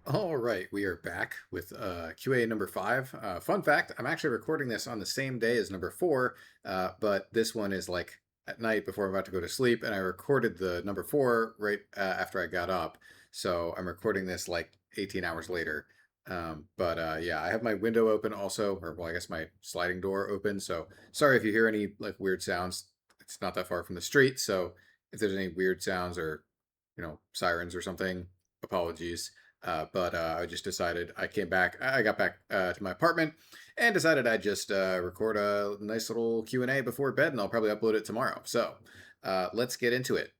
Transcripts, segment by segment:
All right, we are back with QA number 5. Fun fact, I'm actually recording this on the same day as number 4, but this one is like at night before I'm about to go to sleep, and I recorded the number 4 right after I got up. So I'm recording this like 18 hours later. But yeah, I have my window open also, or well, I guess my sliding door open. So sorry if you hear any like weird sounds. It's not that far from the street, so if there's any weird sounds or sirens or something, apologies. But I just decided I came back. I got back to my apartment and decided I'd just record a nice little Q&A before bed, and I'll probably upload it tomorrow. So let's get into it.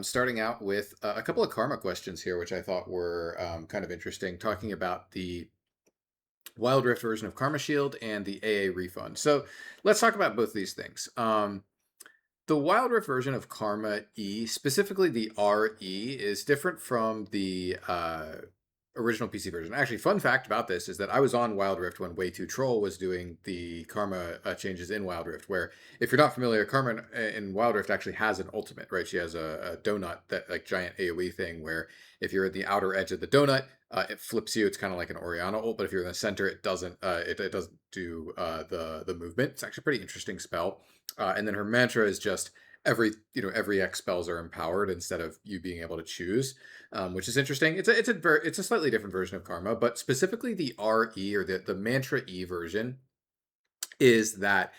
Starting out with a couple of karma questions here, which I thought were kind of interesting, talking about the Wild Rift version of Karma Shield and the AA refund. So let's talk about both these things. The Wild Rift version of Karma E, specifically the RE, is different from the original PC version. Actually, fun fact about this is that I was on Wild Rift when Way 2 Troll was doing the Karma changes in Wild Rift, where if you're not familiar, Karma in Wild Rift actually has an ultimate, right? She has a donut, that like giant AoE thing, where if you're at the outer edge of the donut, it flips you. It's kind of like an Oriana ult, but if you're in the center, it doesn't. It doesn't do the movement. It's actually a pretty interesting spell. And then her mantra is just every X spells are empowered instead of you being able to choose, which is interesting. It's a slightly different version of Karma, but specifically the RE or the mantra E version is that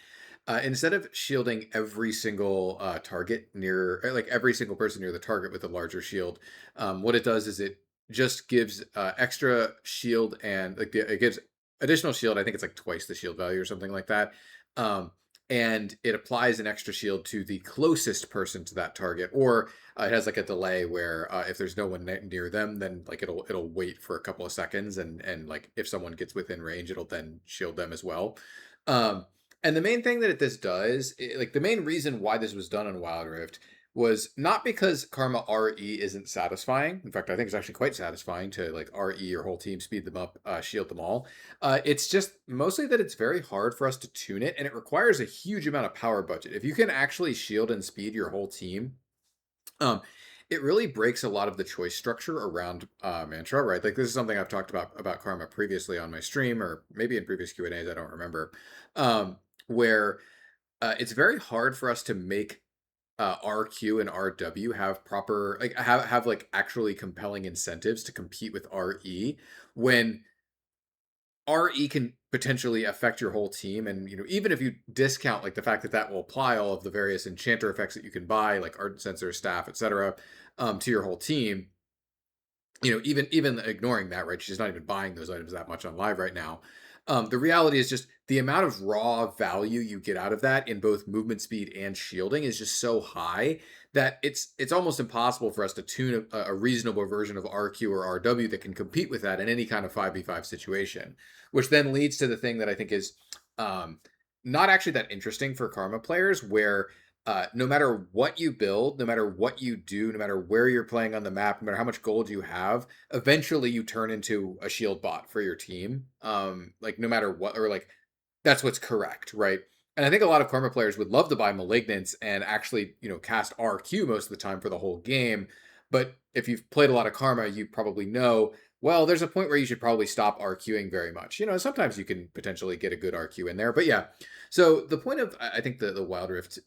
instead of shielding every single target near, like every single person near the target with a larger shield, what it does is it just gives extra shield and it gives additional shield. I think it's like twice the shield value or something like that. Um, and it applies an extra shield to the closest person to that target, or it has like a delay where if there's no one near them, then like it'll wait for a couple of seconds, and like if someone gets within range, it'll then shield them as well. Um, and the main thing that this does, like the main reason why this was done on Wild Rift was not because Karma RE isn't satisfying. In fact, I think it's actually quite satisfying to like RE your whole team, speed them up, shield them all. It's just mostly that it's very hard for us to tune it, and it requires a huge amount of power budget. If you can actually shield and speed your whole team, um, it really breaks a lot of the choice structure around mantra, right? Like this is something I've talked about karma previously on my stream, or maybe in previous Q and A's. I don't remember. Where it's very hard for us to make RQ and RW have proper like have like actually compelling incentives to compete with RE when RE can potentially affect your whole team. And even if you discount like the fact that that will apply all of the various enchanter effects that you can buy, like art sensor, staff, etc., to your whole team, even ignoring that, right? She's not even buying those items that much on live right now. The reality is just the amount of raw value you get out of that in both movement speed and shielding is just so high that it's almost impossible for us to tune a reasonable version of RQ or RW that can compete with that in any kind of 5v5 situation, which then leads to the thing that I think is um, not actually that interesting for Karma players, where no matter what you build, no matter what you do, no matter where you're playing on the map, no matter how much gold you have, eventually you turn into a shield bot for your team. Like no matter what, or like that's what's correct, right? And I think a lot of Karma players would love to buy Malignance and actually, cast RQ most of the time for the whole game. But if you've played a lot of Karma, you probably know, well, there's a point where you should probably stop RQing very much. Sometimes you can potentially get a good RQ in there. But yeah, so the point of, I think the Wild Rift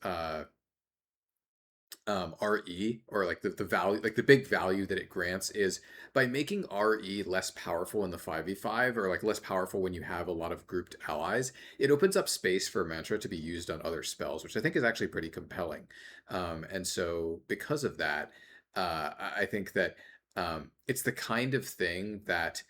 RE, or like the value, like the big value that it grants, is by making RE less powerful in the 5v5, or like less powerful when you have a lot of grouped allies, it opens up space for mantra to be used on other spells, which I think is actually pretty compelling. And so because of that, I think that it's the kind of thing that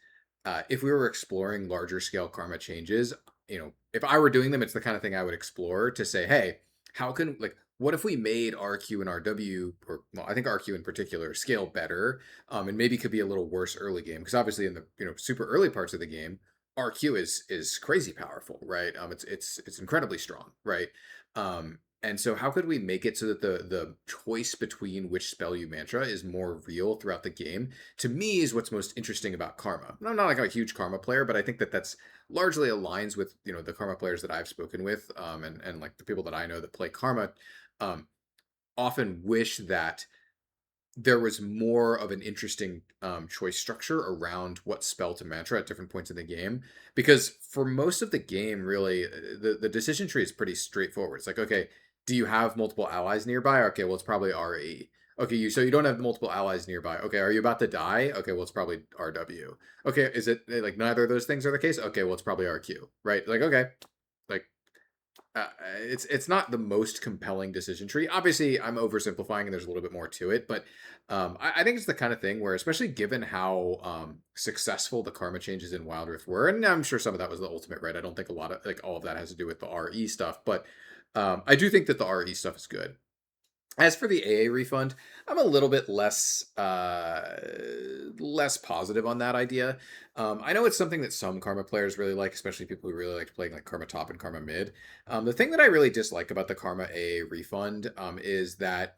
if we were exploring larger scale karma changes, if I were doing them, it's the kind of thing I would explore to say, hey, how can, like, what if we made RQ and RW, or well, I think RQ in particular, scale better, and maybe could be a little worse early game, because obviously in the super early parts of the game, RQ is crazy powerful, right? It's incredibly strong, right? And so how could we make it so that the choice between which spell you mantra is more real throughout the game? To me, is what's most interesting about Karma. I'm not like a huge Karma player, but I think that that's largely aligns with the Karma players that I've spoken with, and like the people that I know that play Karma, um, often wish that there was more of an interesting choice structure around what spell to mantra at different points in the game. Because for most of the game, really, the decision tree is pretty straightforward. It's like, okay, do you have multiple allies nearby? Okay, well, it's probably RE. Okay, so you don't have multiple allies nearby. Okay, are you about to die? Okay, well, it's probably RW. Okay, is it like neither of those things are the case? Okay, well, it's probably RQ, right? Like, okay, like it's not the most compelling decision tree. Obviously, I'm oversimplifying, and there's a little bit more to it, but I think it's the kind of thing where, especially given how successful the karma changes in Wild Rift were, and I'm sure some of that was the ultimate, right? I don't think a lot of like all of that has to do with the RE stuff, but I do think that the RE stuff is good. As for the AA refund, I'm a little bit less positive on that idea. I know it's something that some Karma players really like, especially people who really like playing like Karma top and Karma mid. The thing that I really dislike about the Karma AA refund is that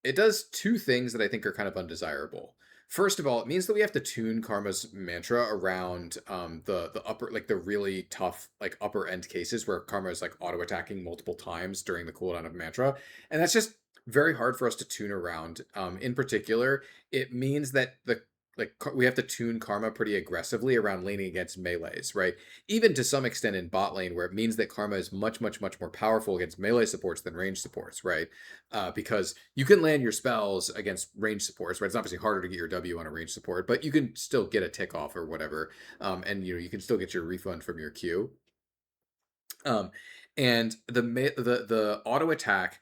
it does two things that I think are kind of undesirable. First of all, it means that we have to tune Karma's mantra around the upper, like the really tough like upper end cases where Karma is like auto attacking multiple times during the cooldown of mantra, and that's just very hard for us to tune around. In particular, it means that we have to tune Karma pretty aggressively around laning against melees, right? Even to some extent in bot lane, where it means that Karma is much more powerful against melee supports than range supports, right? Because you can land your spells against range supports, right? It's obviously harder to get your W on a range support, but you can still get a tick off or whatever, and you can still get your refund from your Q. Um, and the auto attack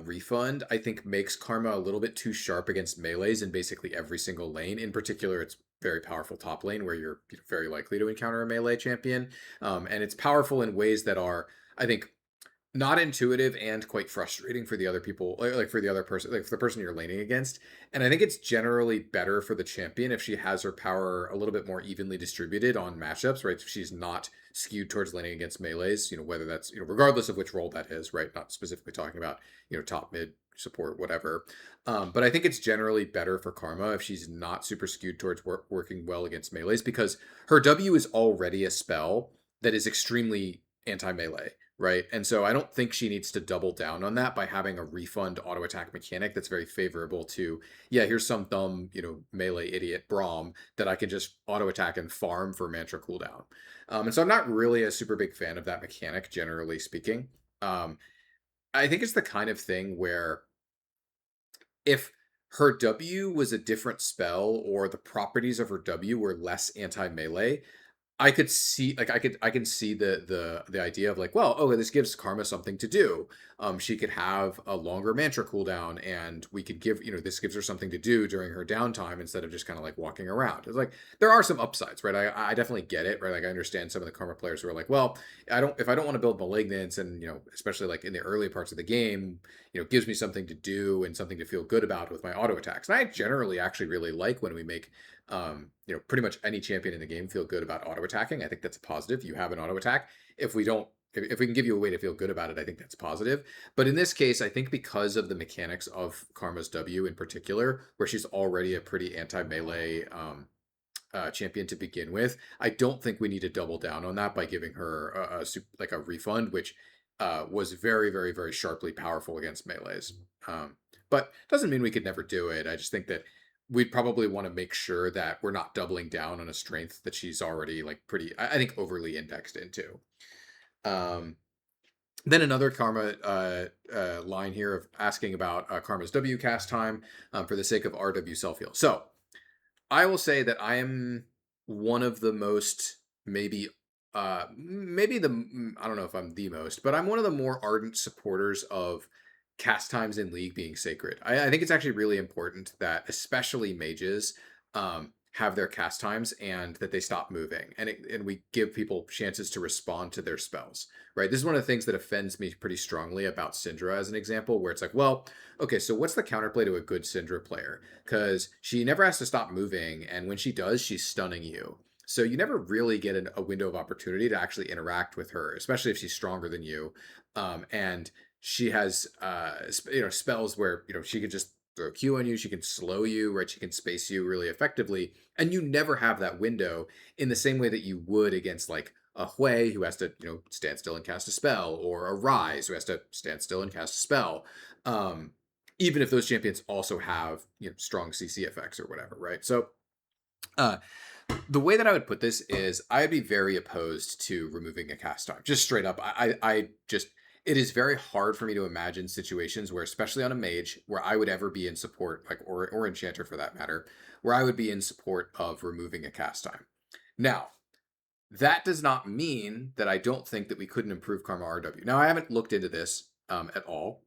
refund, I think, makes Karma a little bit too sharp against melees in basically every single lane. In particular, it's very powerful top lane where you're very likely to encounter a melee champion, and it's powerful in ways that are, I think, not intuitive and quite frustrating for the other people, like for the other person, like for the person you're laning against. And I think it's generally better for the champion if she has her power a little bit more evenly distributed on matchups, right? If she's not skewed towards laning against melees, whether that's, regardless of which role that is, right? Not specifically talking about, top mid support, whatever. But I think it's generally better for Karma if she's not super skewed towards working well against melees, because her W is already a spell that is extremely anti-melee, right? And so I don't think she needs to double down on that by having a refund auto attack mechanic that's very favorable to, yeah, here's some dumb, melee idiot Braum that I can just auto attack and farm for mantra cooldown. And so I'm not really a super big fan of that mechanic, generally speaking. I think it's the kind of thing where if her W was a different spell or the properties of her W were less anti melee, I could see, like, I can see the idea of like, well, oh, this gives Karma something to do. She could have a longer mantra cooldown, and we could give, this gives her something to do during her downtime instead of just kind of like walking around. It's like there are some upsides, right? I definitely get it, right? Like I understand some of the Karma players who are like, well, if I don't want to build malignance, and especially like in the early parts of the game, it gives me something to do and something to feel good about with my auto attacks. And I generally actually really like when we make pretty much any champion in the game feel good about auto attacking. I think that's a positive. You have an auto attack. If we don't, if we can give you a way to feel good about it, I think that's positive. But in this case, I think because of the mechanics of Karma's W in particular, where she's already a pretty anti melee champion to begin with, I don't think we need to double down on that by giving her like a refund, which was very sharply powerful against melees. But doesn't mean we could never do it. I just think that we'd probably want to make sure that we're not doubling down on a strength that she's already like pretty, I think, overly indexed into. Um, then another Karma line here of asking about Karma's W cast time for the sake of RW self heal. So I will say that I am one of the most, maybe maybe the I don't know if I'm the most, but I'm one of the more ardent supporters of cast times in League being sacred. I think it's actually really important that especially mages have their cast times and that they stop moving, and we give people chances to respond to their spells, right? This is one of the things that offends me pretty strongly about Syndra as an example, where it's like, well, okay, so what's the counterplay to a good Syndra player? Because she never has to stop moving, and when she does, she's stunning you. So you never really get a window of opportunity to actually interact with her, especially if she's stronger than you. And she has spells where she can just throw a Q on you, she can slow you, right? She can space you really effectively, and you never have that window in the same way that you would against like a Hui who has to stand still and cast a spell, or a Rise who has to stand still and cast a spell. even if those champions also have, strong CC effects or whatever, right? So uh, the way that I would put this is I'd be very opposed to removing a cast time. Just straight up. I just it is very hard for me to imagine situations where, especially on a mage, where I would ever be in support, like or enchanter for that matter, where I would be in support of removing a cast time. Now, that does not mean that I don't think that we couldn't improve Karma RW. Now, I haven't looked into this at all.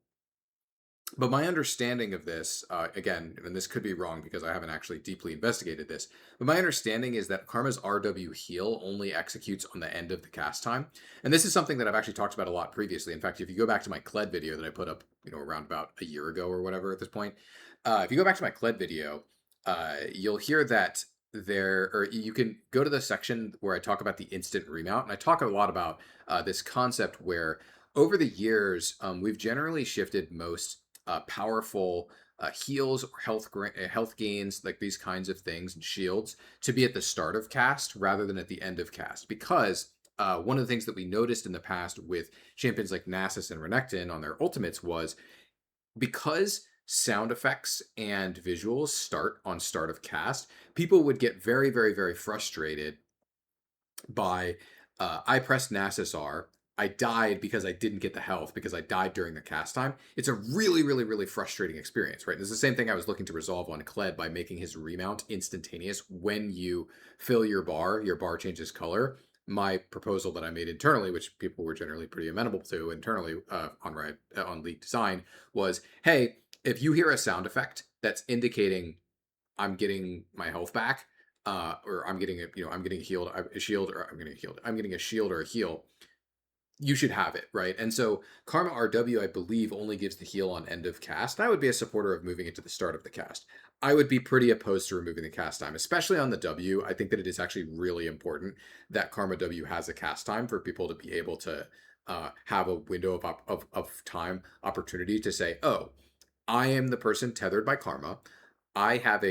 But my understanding of this, again, and this could be wrong because I haven't actually deeply investigated this, but my understanding is that Karma's RW heal only executes on the end of the cast time. And this is something that I've actually talked about a lot previously. In fact, if you go back to my Kled video that I put up, around about a year ago or whatever at this point, if you go back to my Kled video, you'll hear that or you can go to the section where I talk about the instant remount. And I talk a lot about this concept where over the years, we've generally shifted most powerful heals or health gains, like these kinds of things, and shields to be at the start of cast rather than at the end of cast. Because one of the things that we noticed in the past with champions like Nasus and Renekton on their ultimates was because sound effects and visuals start on start of cast, people would get very, very, very frustrated by I pressed Nasus R. I died because I didn't get the health because I died during the cast time. It's a really, really, really frustrating experience, right? It's the same thing I was looking to resolve on Kled by making his remount instantaneous. When you fill your bar changes color. My proposal that I made internally, which people were generally pretty amenable to internally on Riot, on League Design, was, hey, if you hear a sound effect that's indicating I'm getting my health back, or I'm getting I'm getting healed, a shield, or I'm getting healed, I'm getting a shield or a heal, you should have it, right? And so Karma RW, I believe, only gives the heal on end of cast. I would be a supporter of moving it to the start of the cast. I would be pretty opposed to removing the cast time, especially on the W. I think that it is actually really important that Karma W has a cast time for people to be able to have a window of time opportunity to say, oh, I am the person tethered by Karma. I have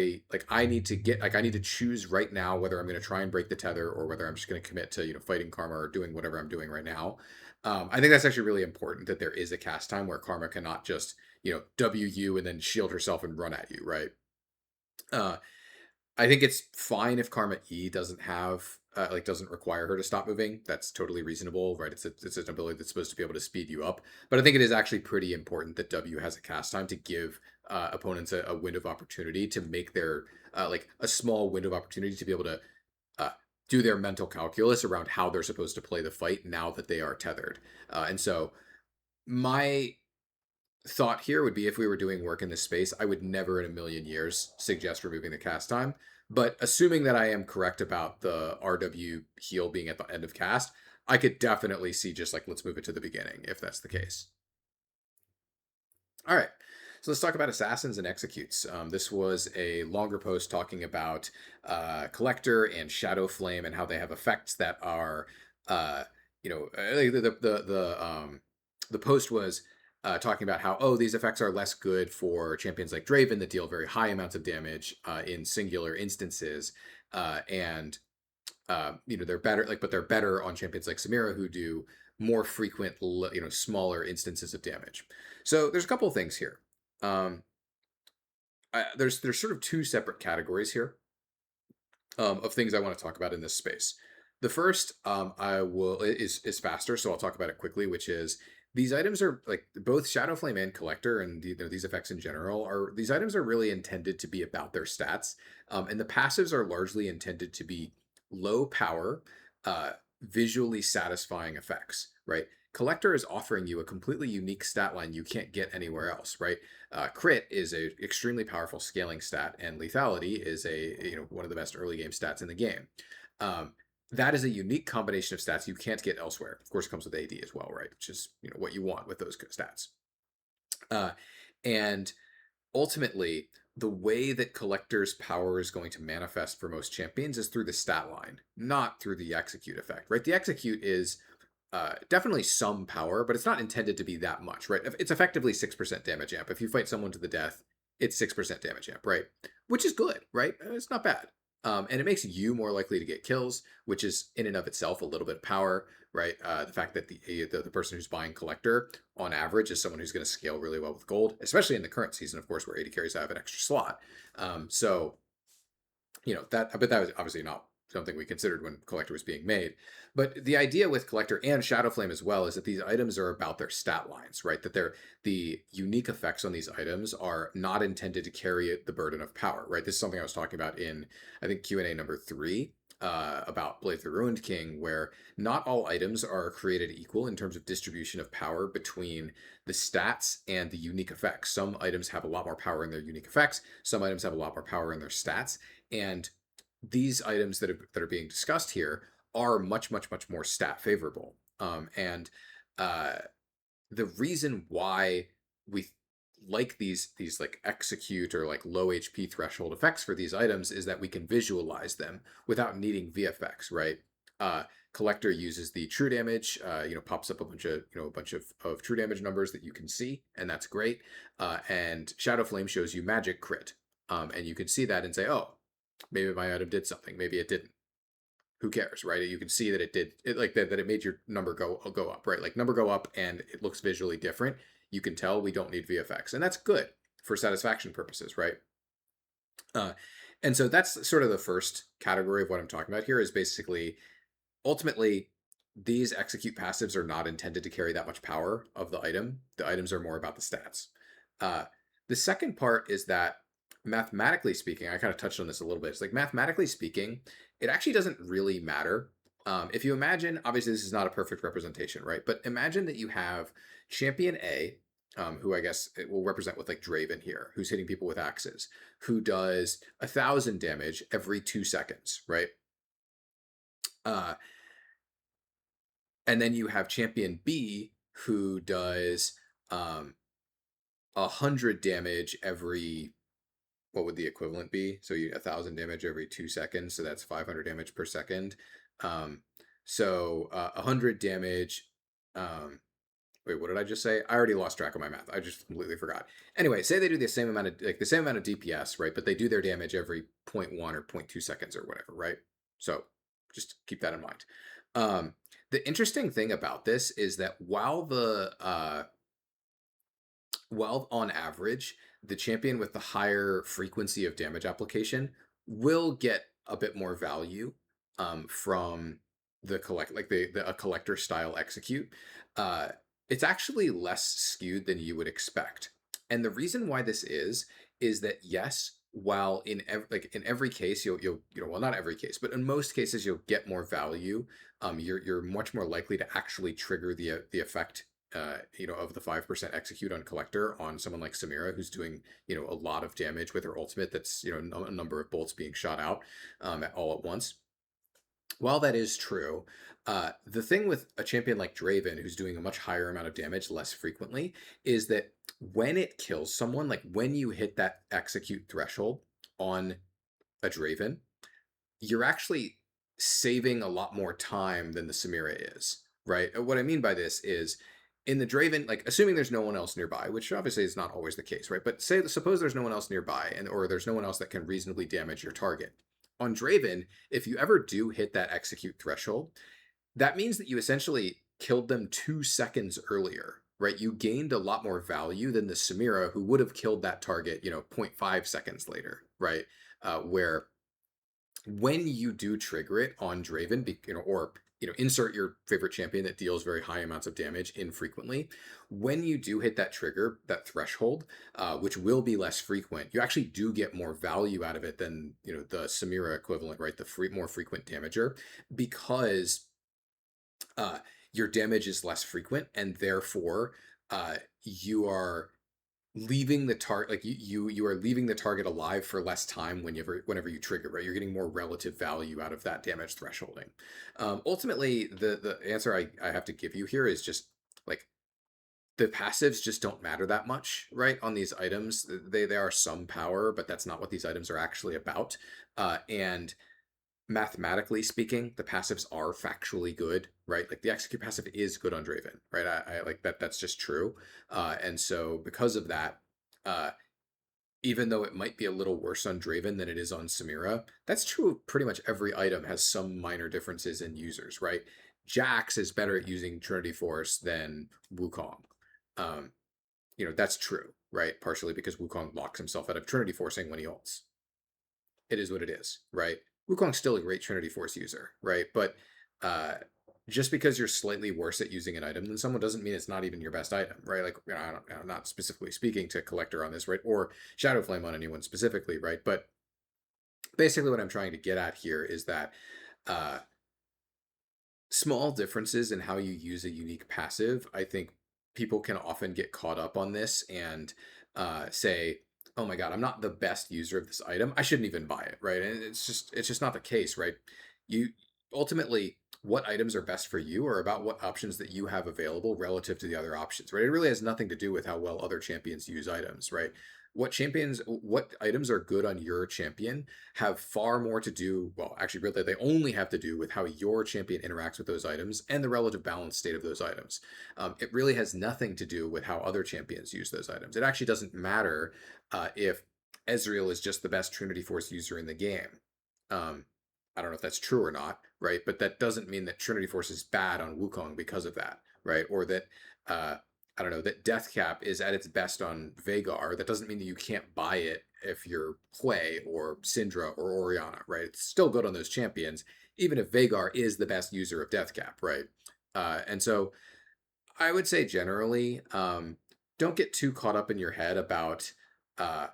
I need to I need to choose right now whether I'm going to try and break the tether or whether I'm just going to commit to, fighting Karma or doing whatever I'm doing right now. I think that's actually really important that there is a cast time where Karma cannot just, W you and then shield herself and run at you, right? Uh, I think it's fine if Karma E doesn't have doesn't require her to stop moving. That's totally reasonable, right? It's an ability that's supposed to be able to speed you up. But I think it is actually pretty important that W has a cast time to give opponents a window of opportunity to make their a small window of opportunity to be able to uh, do their mental calculus around how they're supposed to play the fight now that they are tethered. And so my thought here would be if we were doing work in this space, I would never in a million years suggest removing the cast time. But assuming that I am correct about the RW heal being at the end of cast, I could definitely see just let's move it to the beginning if that's the case. All right. So let's talk about assassins and executes. This was a longer post talking about collector and shadow flame and how they have effects that are, the post was talking about how these effects are less good for champions like Draven that deal very high amounts of damage in singular instances, and they're better but they're better on champions like Samira who do more frequent smaller instances of damage. So there's a couple of things here. um there's sort of two separate categories here of things I want to talk about in this space. The first I will is faster, so I'll talk about it quickly, which is these items are both Shadow Flame and Collector, and these effects in general are these items are really intended to be about their stats, and the passives are largely intended to be low power, uh, visually satisfying effects. Right, Collector is offering you a completely unique stat line you can't get anywhere else. Right, crit is a extremely powerful scaling stat, and lethality is one of the best early game stats in the game. Um, that is a unique combination of stats you can't get elsewhere. Of course, it comes with AD as well, right? Which is what you want with those stats. Uh, and ultimately, the way that Collector's power is going to manifest for most champions is through the stat line, not through the execute effect, right? The execute is definitely some power, but it's not intended to be that much, right? It's effectively 6% damage amp. If you fight someone to the death, it's 6% damage amp, right? Which is good, right? It's not bad. And it makes you more likely to get kills, which is in and of itself a little bit of power, right? The fact that the person who's buying collector on average is someone who's going to scale really well with gold, especially in the current season, of course, where AD carries have an extra slot. So but that was obviously not something we considered when collector was being made. But the idea with collector and shadow flame as well is that these items are about their stat lines, right? That the unique effects on these items are not intended to carry the burden of power, right? This is something I was talking about in, I think, Q&A number 3, about Blade the Ruined King, where not all items are created equal in terms of distribution of power between the stats and the unique effects. Some items have a lot more power in their unique effects. Some items have a lot more power in their stats. And these items that are being discussed here are much, much, much more stat favorable. And uh, the reason why we like these like execute or like low HP threshold effects for these items is that we can visualize them without needing VFX, right? Uh, Collector uses the true damage, pops up a bunch of true damage numbers that you can see, and that's great. And Shadow Flame shows you magic crit, and you can see that and say, oh, maybe my item did something, maybe it didn't. Who cares, right? You can see that it did it, like that it made your number go up, right? Like number go up and it looks visually different. You can tell we don't need VFX, and that's good for satisfaction purposes, right? Uh, and so that's sort of the first category of what I'm talking about here is basically ultimately these execute passives are not intended to carry that much power of the item. The items are more about the stats. Uh, the second part is that mathematically speaking, I kind of touched on this a little bit. It's like mathematically speaking, it actually doesn't really matter. If you imagine, obviously this is not a perfect representation, right? But imagine that you have champion A, who I guess it will represent with like Draven here, who's hitting people with axes, who does 1,000 damage every 2 seconds, right? Uh, and then you have champion B, who does 100 damage every, what would the equivalent be? So you 1,000 damage every 2 seconds, so that's 500 damage per second. Um, 100 damage. Wait, what did I just say? I already lost track of my math. I just completely forgot. Anyway, say they do the same amount of DPS, right? But they do their damage every 0.1 or 0.2 seconds or whatever, right? So just keep that in mind. The interesting thing about this is that while on average, the champion with the higher frequency of damage application will get a bit more value from the a collector style execute. Uh, it's actually less skewed than you would expect, and the reason why this is that yes, while in every case you'll well, not every case, but in most cases you'll get more value. You're much more likely to actually trigger the effect of the 5% execute on collector on someone like Samira, who's doing, a lot of damage with her ultimate. That's, a number of bolts being shot out all at once. While that is true, the thing with a champion like Draven, who's doing a much higher amount of damage less frequently, is that when it kills someone, like when you hit that execute threshold on a Draven, you're actually saving a lot more time than the Samira is, right? What I mean by this is in the Draven, like assuming there's no one else nearby, which obviously is not always the case, right? But suppose there's no one else nearby, or there's no one else that can reasonably damage your target. On Draven, if you ever do hit that execute threshold, that means that you essentially killed them 2 seconds earlier, right? You gained a lot more value than the Samira, who would have killed that target, 0.5 seconds later, right? Where when you do trigger it on Draven, or insert your favorite champion that deals very high amounts of damage infrequently. When you do hit that trigger, that threshold, which will be less frequent, you actually do get more value out of it than the Samira equivalent, right? The more frequent damager, because your damage is less frequent, and therefore you are leaving the target, like you are leaving the target alive for less time whenever you trigger, right? You're getting more relative value out of that damage thresholding. Ultimately, the answer I have to give you here is just like the passives just don't matter that much, right? On these items, they are some power, but that's not what these items are actually about. And mathematically speaking, the passives are factually good, right? Like the execute passive is good on Draven, right? I like that. That's just true. And so because of that, uh, even though it might be a little worse on Draven than it is on Samira. That's true of pretty much every item has some minor differences in users, right? Jax is better at using Trinity Force than Wukong. Um, that's true, right? Partially because Wukong locks himself out of Trinity Forcing when he ults. It is what it is, right? Wukong's still a great Trinity Force user, right? But uh, just because you're slightly worse at using an item than someone doesn't mean it's not even your best item, right? Like, I'm not specifically speaking to Collector on this, right? Or Shadow Flame on anyone specifically, right? But basically, what I'm trying to get at here is that uh, small differences in how you use a unique passive, I think people can often get caught up on this and say, "Oh my God, I'm not the best user of this item. I shouldn't even buy it." Right? And it's just not the case, right? You ultimately, what items are best for you are about what options that you have available relative to the other options, right? It really has nothing to do with how well other champions use items, right? What items are good on your champion have far more to do, well, actually, really, they only have to do with how your champion interacts with those items and the relative balance state of those items. It really has nothing to do with how other champions use those items. It actually doesn't matter if Ezreal is just the best Trinity Force user in the game. Um, I don't know if that's true or not, right? But that doesn't mean that Trinity Force is bad on Wukong because of that, right? Or that uh, I don't know, that Death Cap is at its best on Veigar. That doesn't mean that you can't buy it if you're Hui or Syndra or Orianna, right? It's still good on those champions, even if Veigar is the best user of Death Cap, right? And so I would say generally, don't get too caught up in your head about uh,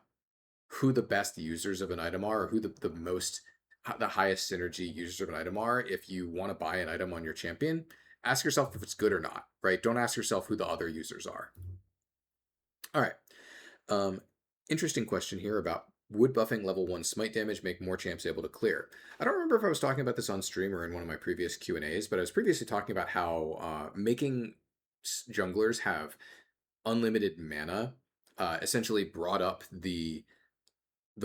who the best users of an item are, or who the highest synergy users of an item are. If you want to buy an item on your champion, ask yourself if it's good or not, right? Don't ask yourself who the other users are. All right. Um, Interesting question here about would buffing level 1 smite damage make more champs able to clear? I don't remember if I was talking about this on stream or in one of my previous Q&As, but I was previously talking about how making junglers have unlimited mana essentially brought up the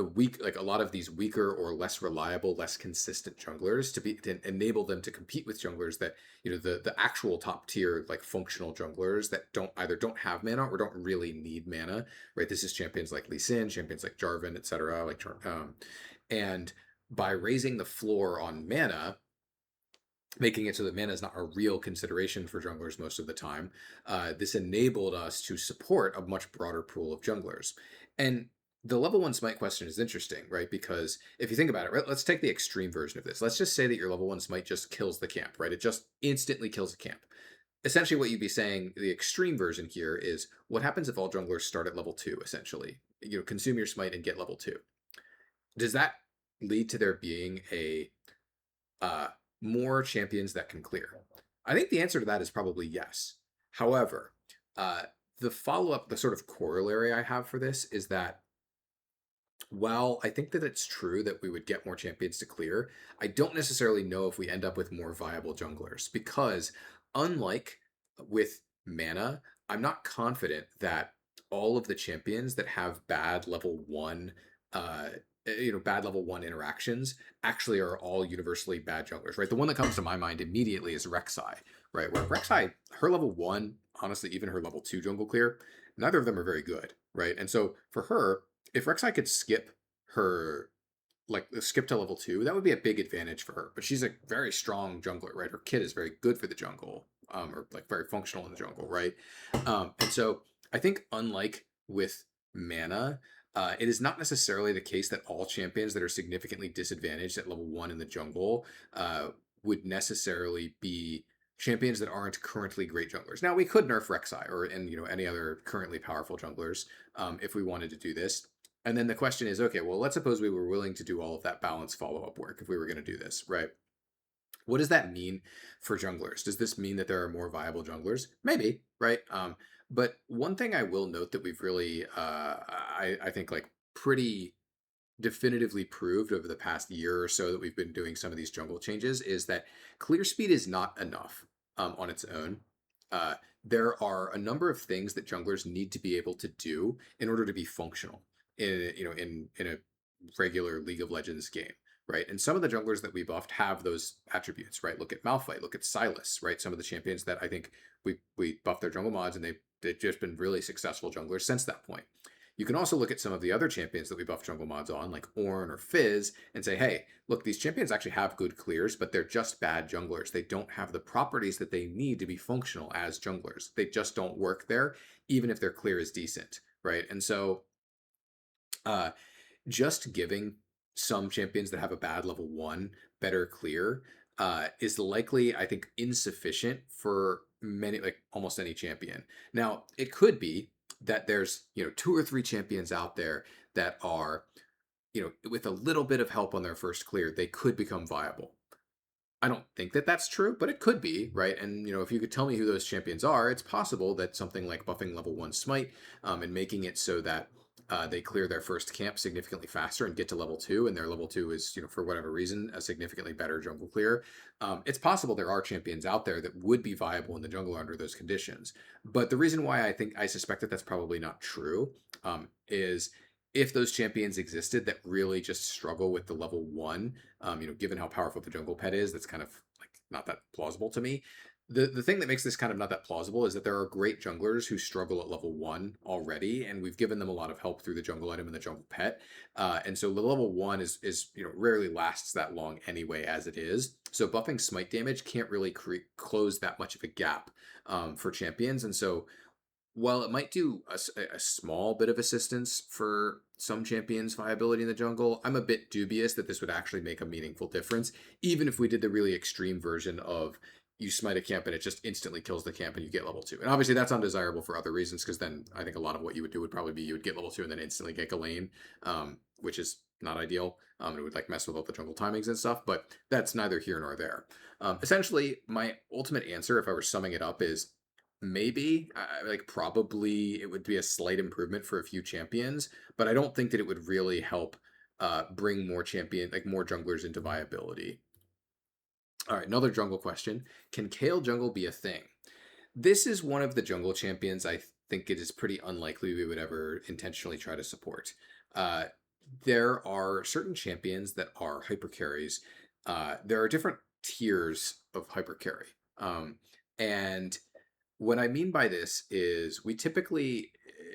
weak, like a lot of these weaker or less reliable, less consistent junglers to enable them to compete with junglers that, the actual top tier, like functional junglers that don't have mana or don't really need mana, right? This is champions like Lee Sin, champions like Jarvan, etc. And by raising the floor on mana, making it so that mana is not a real consideration for junglers most of the time, this enabled us to support a much broader pool of junglers. And the level 1 smite question is interesting, right? Because if you think about it, right, let's take the extreme version of this. Let's just say that your level 1 smite just kills the camp, right? It just instantly kills a camp. Essentially, what you'd be saying, the extreme version here is what happens if all junglers start at level 2, essentially? Consume your smite and get level 2. Does that lead to there being a uh, more champions that can clear? I think the answer to that is probably yes. However, uh, the follow up, the sort of corollary I have for this is that while I think that it's true that we would get more champions to clear, I don't necessarily know if we end up with more viable junglers because, unlike with mana, I'm not confident that all of the champions that have uh, bad level one interactions actually are all universally bad junglers, right? The one that comes to my mind immediately is Rek'Sai, right? Where Rek'Sai, her level 1, honestly, even her level 2 jungle clear, neither of them are very good, right? And so for her, if Rek'Sai could skip to level 2, that would be a big advantage for her. But she's a very strong jungler, right? Her kit is very good for the jungle, or like very functional in the jungle, right? And so I think unlike with mana, it is not necessarily the case that all champions that are significantly disadvantaged at level 1 in the jungle would necessarily be champions that aren't currently great junglers. Now we could nerf Rek'Sai or any other currently powerful junglers if we wanted to do this. And then the question is, okay, well, let's suppose we were willing to do all of that balance follow-up work if we were going to do this, right? What does that mean for junglers? Does this mean that there are more viable junglers? Maybe, right? But one thing I will note that we've really, I think, like pretty definitively proved over the past year or so that we've been doing some of these jungle changes is that clear speed is not enough on its own. Uh, there are a number of things that junglers need to be able to do in order to be functional in a regular League of Legends game, right? And some of the junglers that we buffed have those attributes, right? Look at Malphite, look at Sylas, right? Some of the champions that I think we buffed their jungle mods and they've just been really successful junglers since that point. You can also look at some of the other champions that we buff jungle mods on, like Ornn or Fizz, and say, hey, look, these champions actually have good clears, but they're just bad junglers. They don't have the properties that they need to be functional as junglers. They just don't work there, even if their clear is decent, right? And so uh, just giving some champions that have a bad level one better clear is likely, I think, insufficient for many, like almost any champion. Now, it could be that there's, two or three champions out there that are, with a little bit of help on their first clear, they could become viable. I don't think that that's true, but it could be, right? And if you could tell me who those champions are, it's possible that something like buffing level one smite and making it so that they clear their first camp significantly faster and get to level two, and their level two is, for whatever reason, a significantly better jungle clear. It's possible there are champions out there that would be viable in the jungle under those conditions. But the reason why I suspect that that's probably not true is if those champions existed that really just struggle with the level one, given how powerful the jungle pet is, that's kind of like not that plausible to me. The thing that makes this kind of not that plausible is that there are great junglers who struggle at level one already, and we've given them a lot of help through the jungle item and the jungle pet. And so the level one is rarely lasts that long anyway as it is. So buffing smite damage can't really close that much of a gap for champions, and so while it might do a small bit of assistance for some champions' viability in the jungle, I'm a bit dubious that this would actually make a meaningful difference, even if we did the really extreme version of you smite a camp and it just instantly kills the camp and you get level two. And obviously that's undesirable for other reasons, because then I think a lot of what you would do would probably be you would get level two and then instantly get Kayle, which is not ideal. It would like mess with all the jungle timings and stuff, but that's neither here nor there. Essentially, my ultimate answer, if I were summing it up, is maybe probably it would be a slight improvement for a few champions, but I don't think that it would really help bring more more junglers into viability. All right, another jungle question: can Kayle jungle be a thing? This is one of the jungle champions I think it is pretty unlikely we would ever intentionally try to support. uh, there are certain champions that are hyper carries. There are different tiers of hyper carry, and what I mean by this is we typically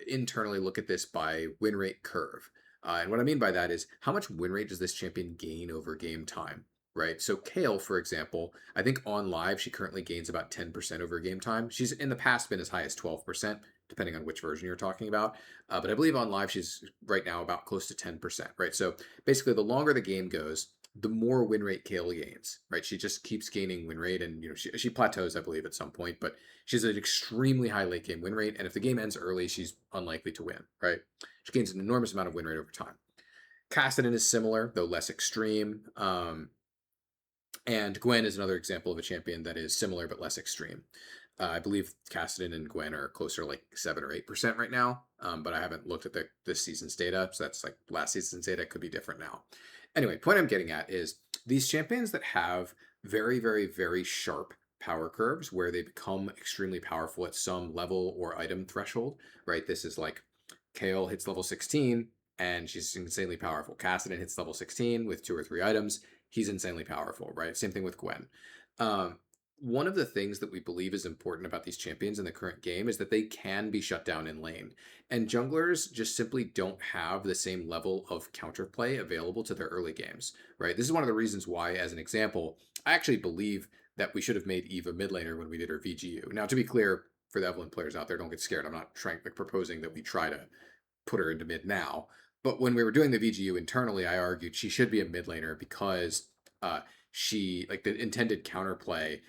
internally look at this by win rate curve. And what I mean by that is how much win rate does this champion gain over game time, right? So Kayle, for example, I think on live, she currently gains about 10% over game time. She's in the past been as high as 12%, depending on which version you're talking about. But I believe on live, she's right now about close to 10%, right? So basically, the longer the game goes, the more win rate Kayle gains, right? She just keeps gaining win rate, and she plateaus, I believe, at some point, but she has an extremely high late game win rate, and if the game ends early, she's unlikely to win, right? She gains an enormous amount of win rate over time. Kassadin is similar, though less extreme. And Gwen is another example of a champion that is similar but less extreme. I believe Kassadin and Gwen are closer to like 7 or 8% right now, but I haven't looked at this season's data, so that's like last season's data. It could be different now. Anyway, point I'm getting at is these champions that have very, very, very sharp power curves where they become extremely powerful at some level or item threshold, right? This is like Kayle hits level 16 and she's insanely powerful. Kassadin hits level 16 with 2 or 3 items. He's insanely powerful, right? Same thing with Gwen. One of the things that we believe is important about these champions in the current game is that they can be shut down in lane. And junglers just simply don't have the same level of counterplay available to their early games, right? This is one of the reasons why, as an example, I actually believe that we should have made Eve a mid laner when we did her VGU. Now, to be clear, for the Evelynn players out there, don't get scared. I'm not proposing that we try to put her into mid now. But when we were doing the VGU internally, I argued she should be a mid laner because she, like the intended counterplay,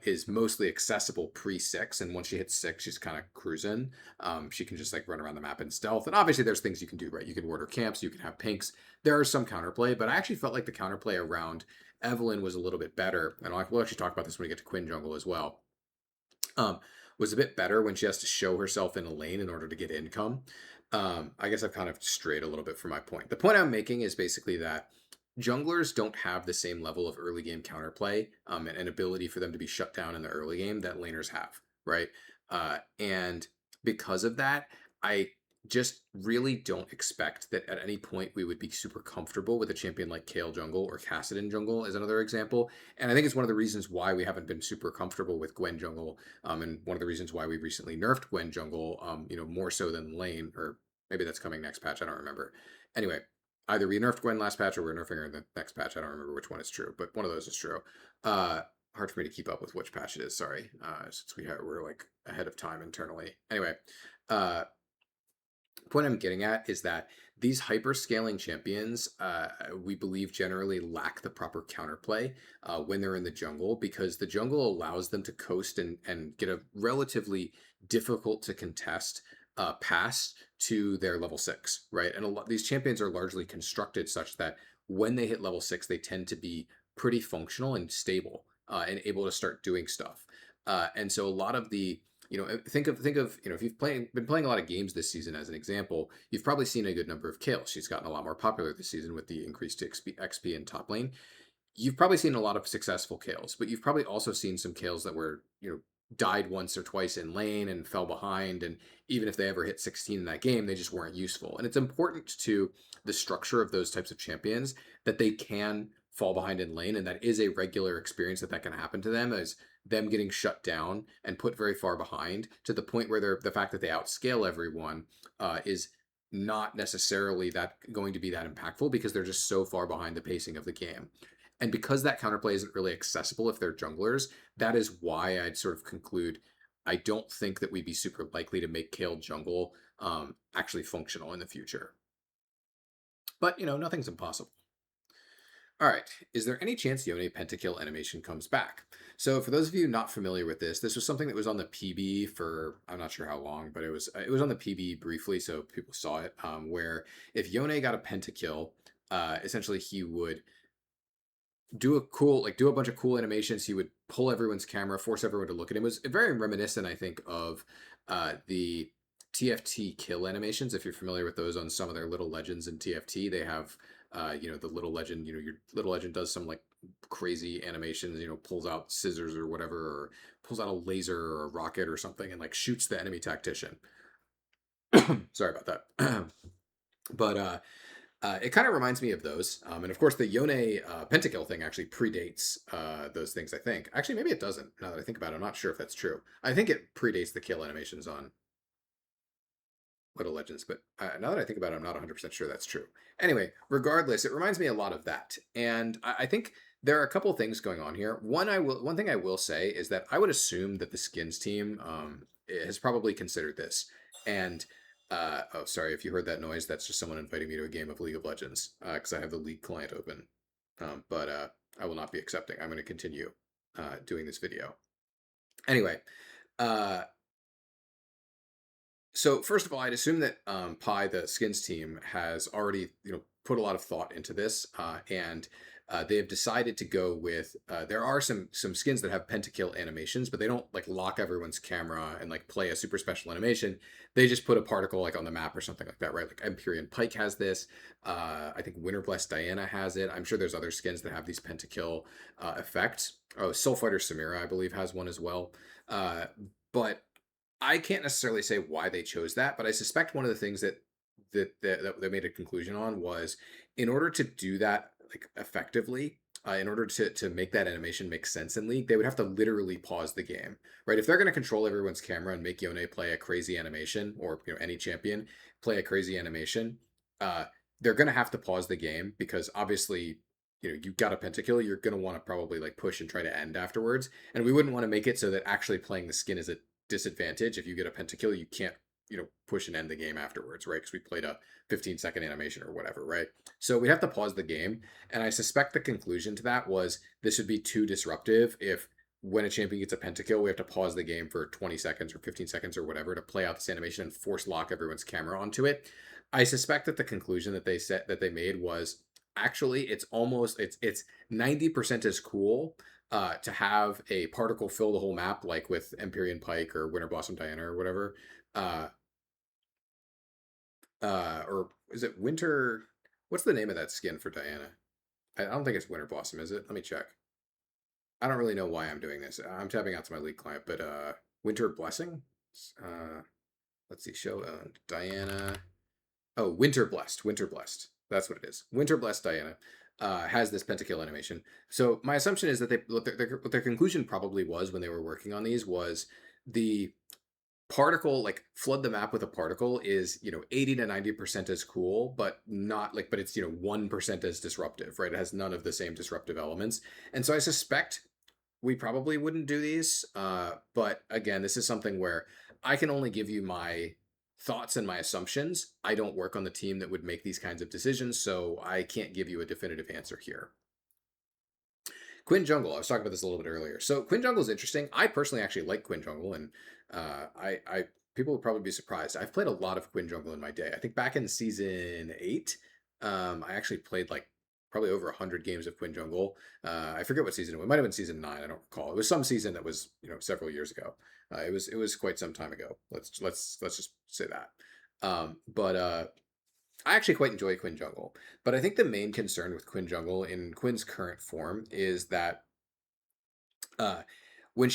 is mostly accessible pre-6, and once she hits 6, she's kind of cruising. She can just like run around the map in stealth, and obviously there's things you can do, right? You can ward her camps, you can have pinks. There are some counterplay, but I actually felt like the counterplay around Evelynn was a little bit better, and we'll actually talk about this when we get to Quinn jungle as well. Was a bit better when she has to show herself in a lane in order to get income. I guess I've kind of strayed a little bit from my point. The point I'm making is basically that junglers don't have the same level of early game counterplay and ability for them to be shut down in the early game that laners have, right? And because of that, I just really don't expect that at any point we would be super comfortable with a champion like Kayle jungle or Kassadin jungle as another example. And I think it's one of the reasons why we haven't been super comfortable with Gwen jungle, and one of the reasons why we recently nerfed Gwen jungle, more so than lane or Maybe that's coming next patch. I don't remember. Anyway, either we nerfed Gwen last patch or we're nerfing her in the next patch. I don't remember which one is true, but one of those is true. Uh, Hard for me to keep up with which patch it is. Sorry, since we're like ahead of time internally. Anyway, uh, point I'm getting at is that these hyper scaling champions, we believe, generally lack the proper counterplay when they're in the jungle, because the jungle allows them to coast and get a relatively difficult to contest pass to their level 6, right? And a lot these champions are largely constructed such that when they hit level 6, they tend to be pretty functional and stable and able to start doing stuff. And so a lot of the think of if you've been playing a lot of games this season as an example, you've probably seen a good number of Kayle. She's gotten a lot more popular this season with the increased XP in top lane. You've probably seen a lot of successful Kayles, but you've probably also seen some Kayles that were died once or twice in lane and fell behind, and even if they ever hit 16 in that game, they just weren't useful. And it's important to the structure of those types of champions that they can fall behind in lane, and that is a regular experience that can happen to them, as them getting shut down and put very far behind to the point where the fact that they outscale everyone is not necessarily that going to be that impactful, because they're just so far behind the pacing of the game. And because that counterplay isn't really accessible if they're junglers, that is why I'd sort of conclude I don't think that we'd be super likely to make Kayle jungle actually functional in the future. But, nothing's impossible. All right, is there any chance Yone Pentakill animation comes back? So for those of you not familiar with this, this was something that was on the PB for I'm not sure how long, but it was on the PB briefly, so people saw it. Where if Yone got a Pentakill, essentially he would do a bunch of cool animations. He would pull everyone's camera, force everyone to look at him. It was very reminiscent, I think, of the TFT kill animations. If you're familiar with those on some of their little legends in TFT, they have the little legend. Your little legend does some like crazy animations. Pulls out scissors or whatever, or pulls out a laser or a rocket or something, and like shoots the enemy tactician. Sorry about that. But it kind of reminds me of those. And of course, the Yone Pentakill thing actually predates those things, I think. Actually, maybe it doesn't, now that I think about it. I'm not sure if that's true. I think it predates the kill animations on Little Legends, but now that I think about it, I'm not 100% sure that's true. Anyway, regardless, it reminds me a lot of that. And I think there are a couple things going on here. One thing I will say is that I would assume that the skins team has probably considered this. And oh, sorry if you heard that noise. That's just someone inviting me to a game of League of Legends because I have the League client open. But I will not be accepting. I'm going to continue doing this video. Anyway, so first of all, I'd assume that Pi, the skins team, has already put a lot of thought into this, and they have decided to go with. There are some skins that have pentakill animations, but they don't like lock everyone's camera and like play a super special animation. They just put a particle like on the map or something like that, right? Like Empyrean Pike has this. I think Winterblessed Diana has it. I'm sure there's other skins that have these pentakill effects. Oh, Soulfighter Samira, I believe, has one as well. But I can't necessarily say why they chose that, but I suspect one of the things that they made a conclusion on was in order to do that like effectively, in order to make that animation make sense in League, they would have to literally pause the game, right? If they're going to control everyone's camera and make Yone play a crazy animation, or any champion play a crazy animation, they're going to have to pause the game, because obviously you've got a pentakill, you're going to want to probably like push and try to end afterwards, and we wouldn't want to make it so that actually playing the skin is a disadvantage. If you get a pentakill, you can't push and end the game afterwards, right? Because we played a 15-second animation or whatever, right? So we have to pause the game, and I suspect the conclusion to that was this would be too disruptive if when a champion gets a pentakill, we have to pause the game for 20 seconds or 15 seconds or whatever to play out this animation and force lock everyone's camera onto it. I suspect that the conclusion that they made was actually it's 90% as cool to have a particle fill the whole map, like with Empyrean Pike or Winter Blossom Diana or whatever. Or is it Winter? What's the name of that skin for Diana? I don't think it's Winter Blossom, is it? Let me check. I don't really know why I'm doing this. I'm tapping out to my League client, but Winter Blessing? Let's see, show Diana. Oh, Winter Blessed. Winter Blessed. That's what it is. Winter Blessed Diana has this pentakill animation. So my assumption is that what their conclusion probably was when they were working on these was the particle, like flood the map with a particle is, 80 to 90% as cool, but not like, but it's, 1% as disruptive, right? It has none of the same disruptive elements. And so I suspect we probably wouldn't do these. But again, this is something where I can only give you my thoughts and my assumptions. I don't work on the team that would make these kinds of decisions, so I can't give you a definitive answer here. Quinn Jungle. I was talking about this a little bit earlier. So Quinn Jungle is interesting. I personally actually like Quinn Jungle, and I people would probably be surprised. I've played a lot of Quinn Jungle in my day. I think back in season 8, I actually played like probably over 100 games of Quinn Jungle. I forget what season it was. It might have been season 9. I don't recall. It was some season that was several years ago. It was quite some time ago. Let's just say that. But I actually quite enjoy Quinn Jungle, but I think the main concern with Quinn Jungle in Quinn's current form is that uh, when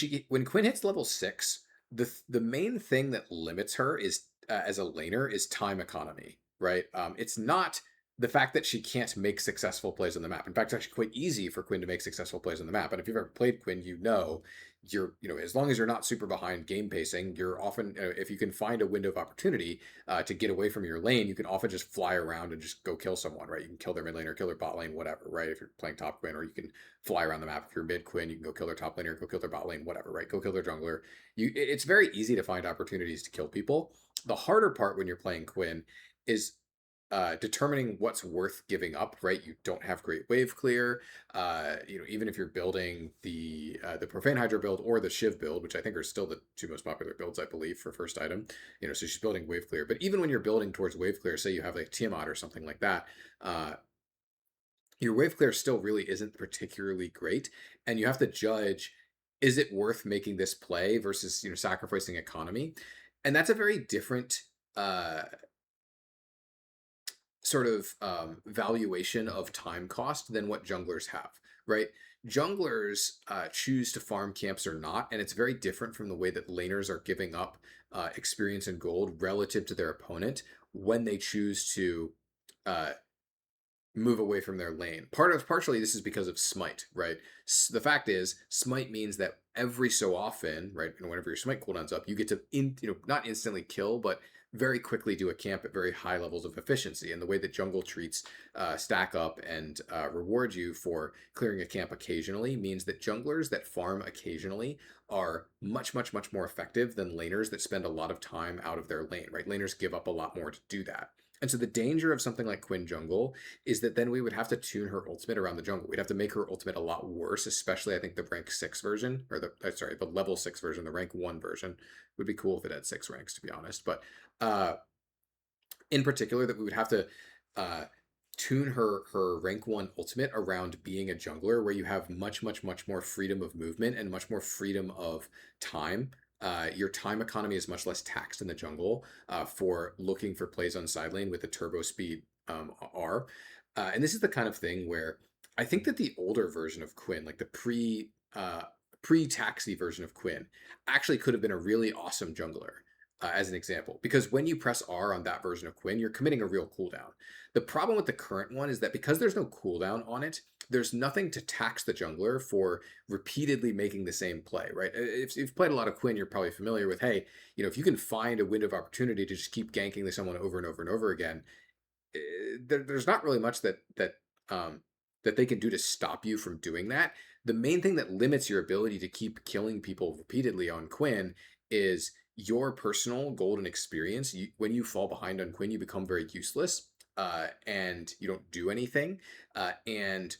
Quinn hits level 6, the main thing that limits her is as a laner is time economy, right? It's not the fact that she can't make successful plays on the map. In fact, it's actually quite easy for Quinn to make successful plays on the map. And if you've ever played Quinn, as long as you're not super behind game pacing, you're often, if you can find a window of opportunity to get away from your lane, you can often just fly around and just go kill someone, right? You can kill their mid lane or kill their bot lane, whatever, right? If you're playing top Quinn, or you can fly around the map. If you're mid Quinn, you can go kill their top lane or go kill their bot lane, whatever, right? Go kill their jungler. It's very easy to find opportunities to kill people. The harder part when you're playing Quinn is determining what's worth giving up, right? You don't have great wave clear. Even if you're building the Profane Hydra build or the Shiv build, which I think are still the two most popular builds, I believe, for first item. So she's building wave clear. But even when you're building towards wave clear, say you have like Tiamat or something like that, your wave clear still really isn't particularly great, and you have to judge, is it worth making this play versus sacrificing economy, and that's a very different uh, sort of valuation of time cost than what junglers have, right? Junglers choose to farm camps or not, and it's very different from the way that laners are giving up experience and gold relative to their opponent when they choose to uh, move away from their lane. Partially this is because of smite, right? The fact is, smite means that every so often, right, and whenever your smite cooldown's up, you get to not instantly kill, but very quickly do a camp at very high levels of efficiency. And the way that jungle treats stack up and reward you for clearing a camp occasionally means that junglers that farm occasionally are much, much, much more effective than laners that spend a lot of time out of their lane, right? Laners give up a lot more to do that. And so the danger of something like Quinn Jungle is that then we would have to tune her ultimate around the jungle. We'd have to make her ultimate a lot worse, especially I think the rank 6 version, or the level 6 version, the rank 1 version would be cool if it had 6 ranks, to be honest. But uh, in particular, that we would have to uh, tune her rank 1 ultimate around being a jungler, where you have much, much, much more freedom of movement and much more freedom of time. Your time economy is much less taxed in the jungle for looking for plays on side lane with the turbo speed R. And this is the kind of thing where I think that the older version of Quinn, like the pre-taxi version of Quinn, actually could have been a really awesome jungler. As an example, because when you press R on that version of Quinn, you're committing a real cooldown. The problem with the current one is that because there's no cooldown on it, there's nothing to tax the jungler for repeatedly making the same play, right? If you've played a lot of Quinn, you're probably familiar with, hey, if you can find a window of opportunity to just keep ganking someone over and over and over again, there's not really much that they can do to stop you from doing that. The main thing that limits your ability to keep killing people repeatedly on Quinn is your personal golden experience. When you fall behind on Quinn, you become very useless, and you don't do anything, and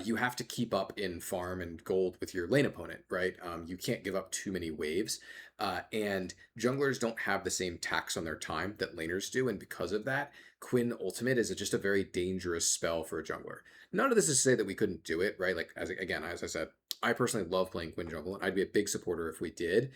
you have to keep up in farm and gold with your lane opponent, right? You can't give up too many waves. And junglers don't have the same tax on their time that laners do. And because of that, Quinn Ultimate is just a very dangerous spell for a jungler. None of this is to say that we couldn't do it, right? Like, as I said, I personally love playing Quinn Jungle, and I'd be a big supporter if we did.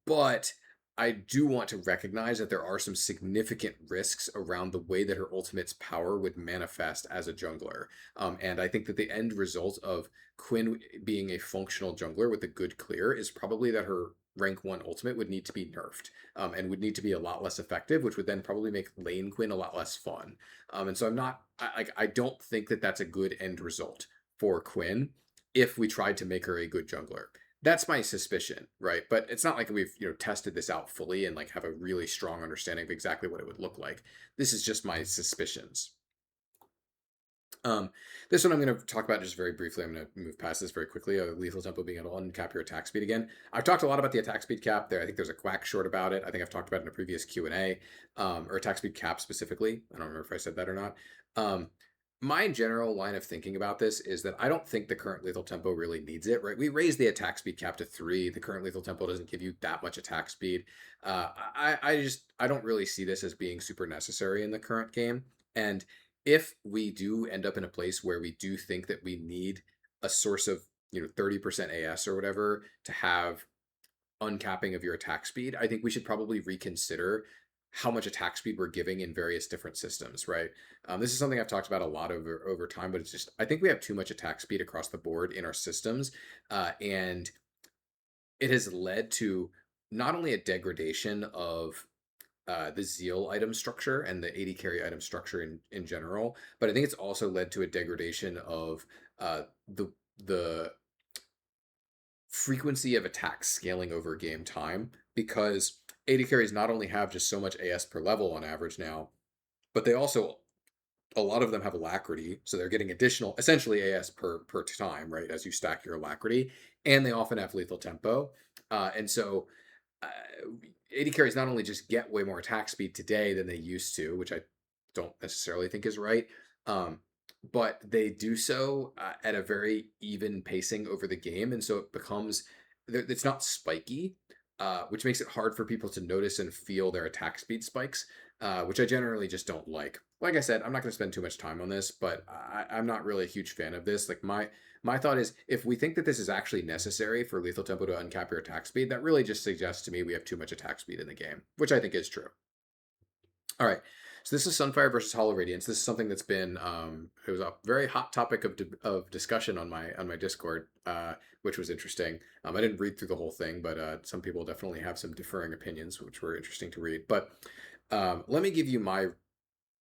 But I do want to recognize that there are some significant risks around the way that her ultimate's power would manifest as a jungler. And I think that the end result of Quinn being a functional jungler with a good clear is probably that her rank 1 ultimate would need to be nerfed, and would need to be a lot less effective, which would then probably make lane Quinn a lot less fun. And so I don't think that that's a good end result for Quinn if we tried to make her a good jungler. That's my suspicion, right? But it's not like we've, tested this out fully and like have a really strong understanding of exactly what it would look like. This is just my suspicions. Um, this one I'm going to talk about just very briefly. I'm going to move past this very quickly. Lethal tempo being able to uncap your attack speed again. I've talked a lot about the attack speed cap there. I think there's a quack short about it. I think I've talked about it in a previous Q&A, or attack speed cap specifically. I don't remember if I said that or not. My general line of thinking about this is that I don't think the current lethal tempo really needs it, right? We raised the attack speed cap to 3. The current lethal tempo doesn't give you that much attack speed. I don't really see this as being super necessary in the current game. And if we do end up in a place where we do think that we need a source of 30% AS or whatever to have uncapping of your attack speed, I think we should probably reconsider how much attack speed we're giving in various different systems, right? This is something I've talked about a lot over time, but it's just I think we have too much attack speed across the board in our systems, and it has led to not only a degradation of the Zeal item structure and the 80 carry item structure in general, but I think it's also led to a degradation of the frequency of attacks scaling over game time, because 80 carries not only have just so much AS per level on average now, but they also a lot of them have alacrity, so they're getting additional essentially AS per time, right, as you stack your alacrity, and they often have lethal tempo, and so uh, 80 carries not only just get way more attack speed today than they used to, which I don't necessarily think is right, um, but they do so at a very even pacing over the game, and so it becomes it's not spiky, which makes it hard for people to notice and feel their attack speed spikes, which I generally just don't like. Like I said, I'm not going to spend too much time on this, but I'm not really a huge fan of this. Like my thought is, if we think that this is actually necessary for lethal tempo to uncap your attack speed, that really just suggests to me we have too much attack speed in the game, which I think is true. All right. So this is Sunfire versus Hollow Radiance. This is something that's been it was a very hot topic of discussion on my Discord, which was interesting. I didn't read through the whole thing, but some people definitely have some differing opinions, which were interesting to read. But let me give you my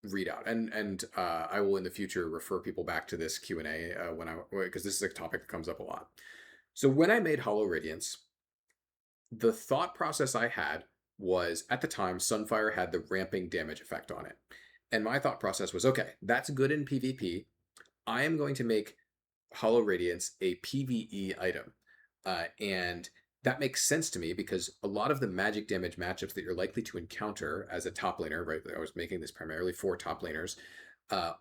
readout, and I will in the future refer people back to this Q&A because this is a topic that comes up a lot. So when I made Hollow Radiance, the thought process I had was, at the time, Sunfire had the ramping damage effect on it. And my thought process was, okay, that's good in PvP. I am going to make Hollow Radiance a PvE item. And that makes sense to me because a lot of the magic damage matchups that you're likely to encounter as a top laner, right? I was making this primarily for top laners,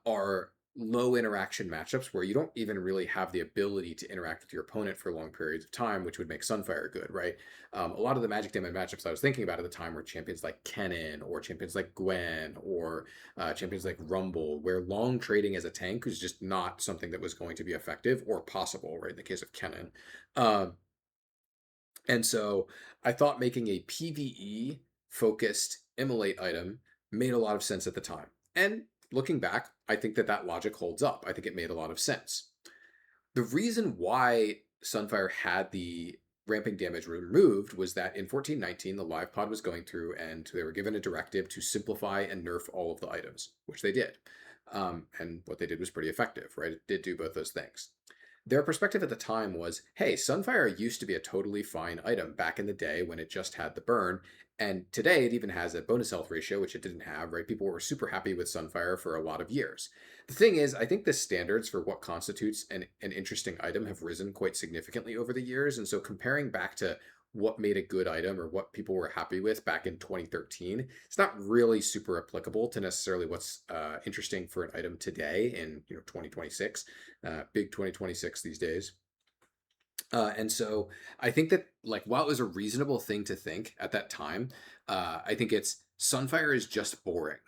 are low interaction matchups where you don't even really have the ability to interact with your opponent for long periods of time, which would make Sunfire good, right? A lot of the magic damage matchups I was thinking about at the time were champions like Kennen or champions like Gwen or champions like Rumble, where long trading as a tank was just not something that was going to be effective or possible, right? In the case of Kennen. And so I thought making a PvE focused immolate item made a lot of sense at the time. And looking back, I think that logic holds up. I think it made a lot of sense. The reason why Sunfire had the ramping damage removed was that in 1419, the live pod was going through and they were given a directive to simplify and nerf all of the items, which they did. And what they did was pretty effective, right? It did do both those things. Their perspective at the time was, hey, Sunfire used to be a totally fine item back in the day when it just had the burn. And today it even has a bonus health ratio, which it didn't have, right? People were super happy with Sunfire for a lot of years. The thing is, I think the standards for what constitutes an interesting item have risen quite significantly over the years. And so comparing back to what made a good item or what people were happy with back in 2013, it's not really super applicable to necessarily what's interesting for an item today in 2026, big 2026 these days. And so I think that, like, while it was a reasonable thing to think at that time, I think it's Sunfire is just boring.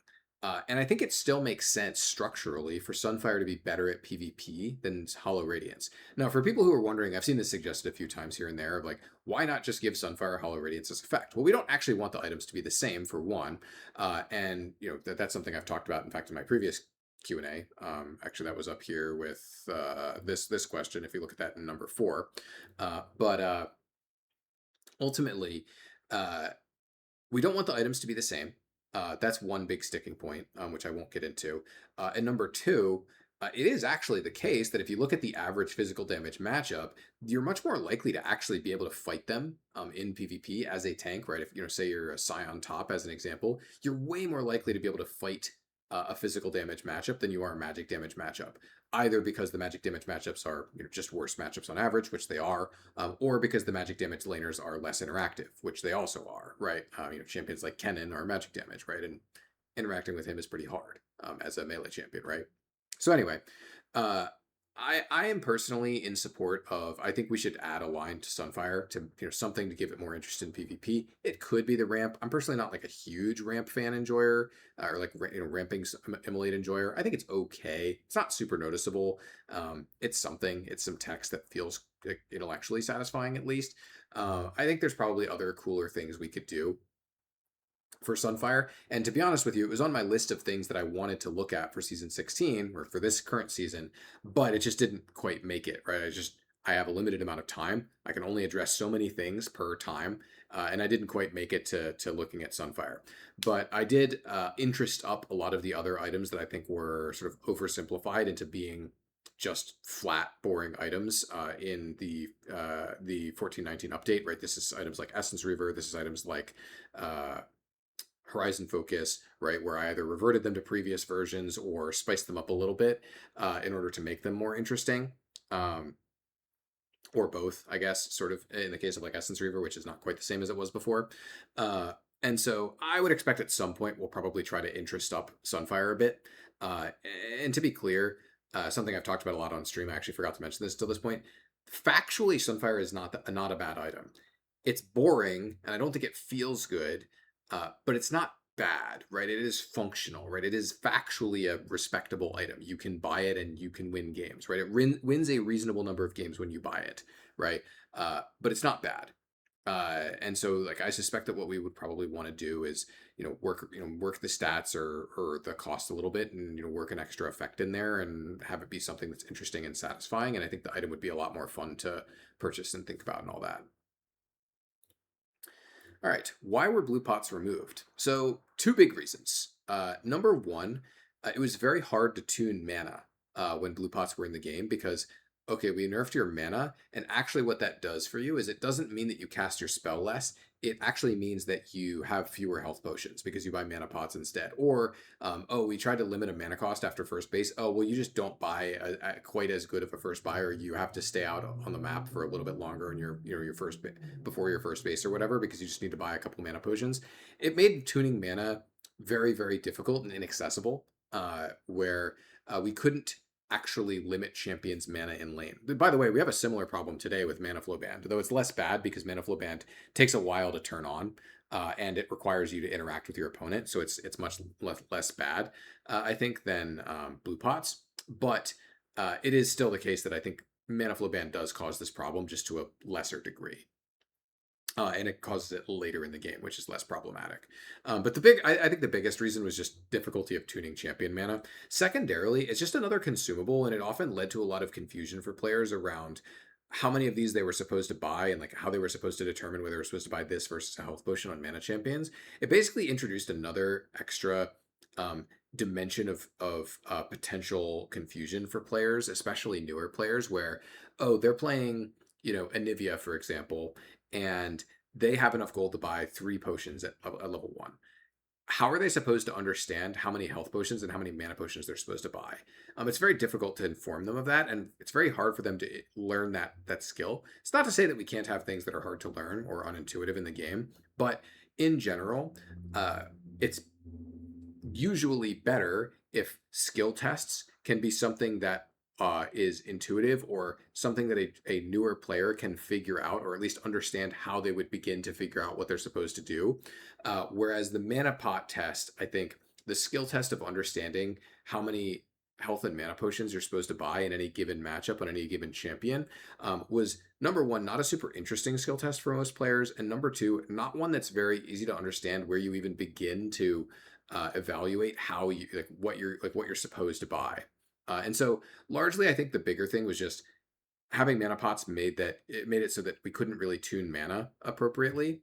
And I think it still makes sense structurally for Sunfire to be better at PvP than Hollow Radiance. Now, for people who are wondering, I've seen this suggested a few times here and there of like, why not just give Sunfire Hollow Radiance's effect? Well, we don't actually want the items to be the same, for one. And that's something I've talked about, in fact, in my previous Q&A. Actually, that was up here with this question, if you look at that in number 4. But ultimately, we don't want the items to be the same. That's one big sticking point, which I won't get into. And number 2, It is actually the case that if you look at the average physical damage matchup, you're much more likely to actually be able to fight them in PvP as a tank, right? If say you're a Scion top as an example, you're way more likely to be able to fight a physical damage matchup than you are a magic damage matchup. Either because the magic damage matchups are just worse matchups on average, which they are, or because the magic damage laners are less interactive, which they also are, right? Champions like Kennen are magic damage, right? And interacting with him is pretty hard as a melee champion, right? So anyway, uh, I am personally in support of. I think we should add a line to Sunfire to something to give it more interest in PvP. It could be the ramp. I'm personally not like a huge ramp fan enjoyer or like ramping immolate enjoyer. I think it's okay. It's not super noticeable. It's something. It's some text that feels like, intellectually satisfying at least. I think there's probably other cooler things we could do for Sunfire. And to be honest with you, it was on my list of things that I wanted to look at for season 16 or for this current season, but it just didn't quite make it, right? I have a limited amount of time. I can only address so many things per time, and I didn't quite make it to looking at Sunfire. But I did interest up a lot of the other items that I think were sort of oversimplified into being just flat, boring items in the 1419 update, right? This is items like Essence Reaver. This is items like Horizon Focus, right, where I either reverted them to previous versions or spiced them up a little bit in order to make them more interesting. Or both, I guess, sort of in the case of like Essence Reaver, which is not quite the same as it was before. And so I would expect at some point we'll probably try to interest up Sunfire a bit. Uh, and to be clear, something I've talked about a lot on stream, I actually forgot to mention this till this point. Factually, Sunfire is not a bad item. It's boring, and I don't think it feels good, but it's not bad, right? It is functional, right? It is factually a respectable item. You can buy it and you can win games, right? It wins a reasonable number of games when you buy it, right? But it's not bad. And so like I suspect that what we would probably want to do is work the stats or the cost a little bit and work an extra effect in there and have it be something that's interesting and satisfying. And I think the item would be a lot more fun to purchase and think about and all that. All right, why were blue pots removed? So, two big reasons. Number one, it was very hard to tune mana when blue pots were in the game because, okay, we nerfed your mana, and actually, what that does for you is it doesn't mean that you cast your spell less. It actually means that you have fewer health potions because you buy mana pots instead. Or, oh, we tried to limit a mana cost after first base. Oh, well, you just don't buy quite as good of a first buyer. You have to stay out on the map for a little bit longer in your first before your first base or whatever because you just need to buy a couple mana potions. It made tuning mana very, very difficult and inaccessible, where we couldn't actually limit champions' mana in lane. By the way, we have a similar problem today with Mana Flow Band, though it's less bad because Mana Flow Band takes a while to turn on, and it requires you to interact with your opponent, so it's much less bad, I think, than Blue Pots. But it is still the case that I think Mana Flow Band does cause this problem, just to a lesser degree. And it causes it later in the game, which is less problematic. But I think the biggest reason was just difficulty of tuning champion mana. Secondarily, it's just another consumable, and it often led to a lot of confusion for players around how many of these they were supposed to buy and like how they were supposed to determine whether they were supposed to buy this versus a health potion on mana champions. It basically introduced another extra dimension of potential confusion for players, especially newer players, where they're playing Anivia, for example, and they have enough gold to buy 3 potions at level 1. How are they supposed to understand how many health potions and how many mana potions they're supposed to buy? It's very difficult to inform them of that, and it's very hard for them to learn that skill. It's not to say that we can't have things that are hard to learn or unintuitive in the game, but in general, it's usually better if skill tests can be something that is intuitive or something that a newer player can figure out or at least understand how they would begin to figure out what they're supposed to do. Whereas the mana pot test, I think the skill test of understanding how many health and mana potions you're supposed to buy in any given matchup on any given champion was number one, not a super interesting skill test for most players, and number two, not one that's very easy to understand where you even begin to evaluate how you what you're supposed to buy. And so largely, I think the bigger thing was just having mana pots made it so that we couldn't really tune mana appropriately.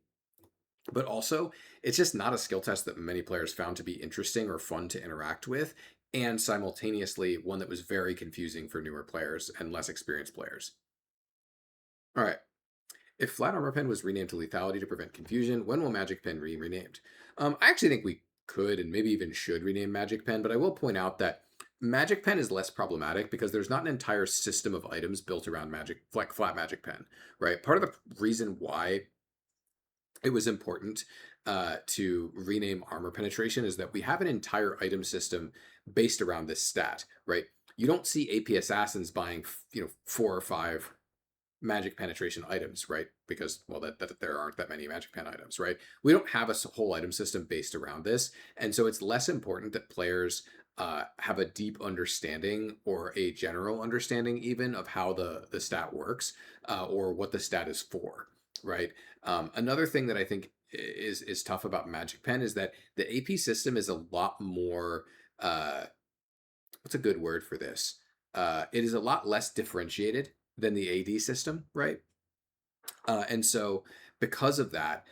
But also, it's just not a skill test that many players found to be interesting or fun to interact with. and simultaneously one that was very confusing for newer players and less experienced players. All right. If Flat Armor Pen was renamed to Lethality to prevent confusion, when will Magic Pen be renamed? I actually think we could and maybe even should rename Magic Pen, but I will point out that Magic Pen is less problematic because there's not an entire system of items built around Magic, like Flat Magic Pen, right? Part of the reason why it was important to rename Armor Penetration is that we have an entire item system based around this stat, right? You don't see AP assassins buying, 4 or 5 magic penetration items, right? Because, well, that there aren't that many magic pen items, right? We don't have a whole item system based around this, and so it's less important that players have a deep understanding or a general understanding even of how the stat works, or what the stat is for, right? Another thing that I think is tough about magic pen is that the AP system is a lot more, what's a good word for this? It is a lot less differentiated than the AD system, right? And so, because of that,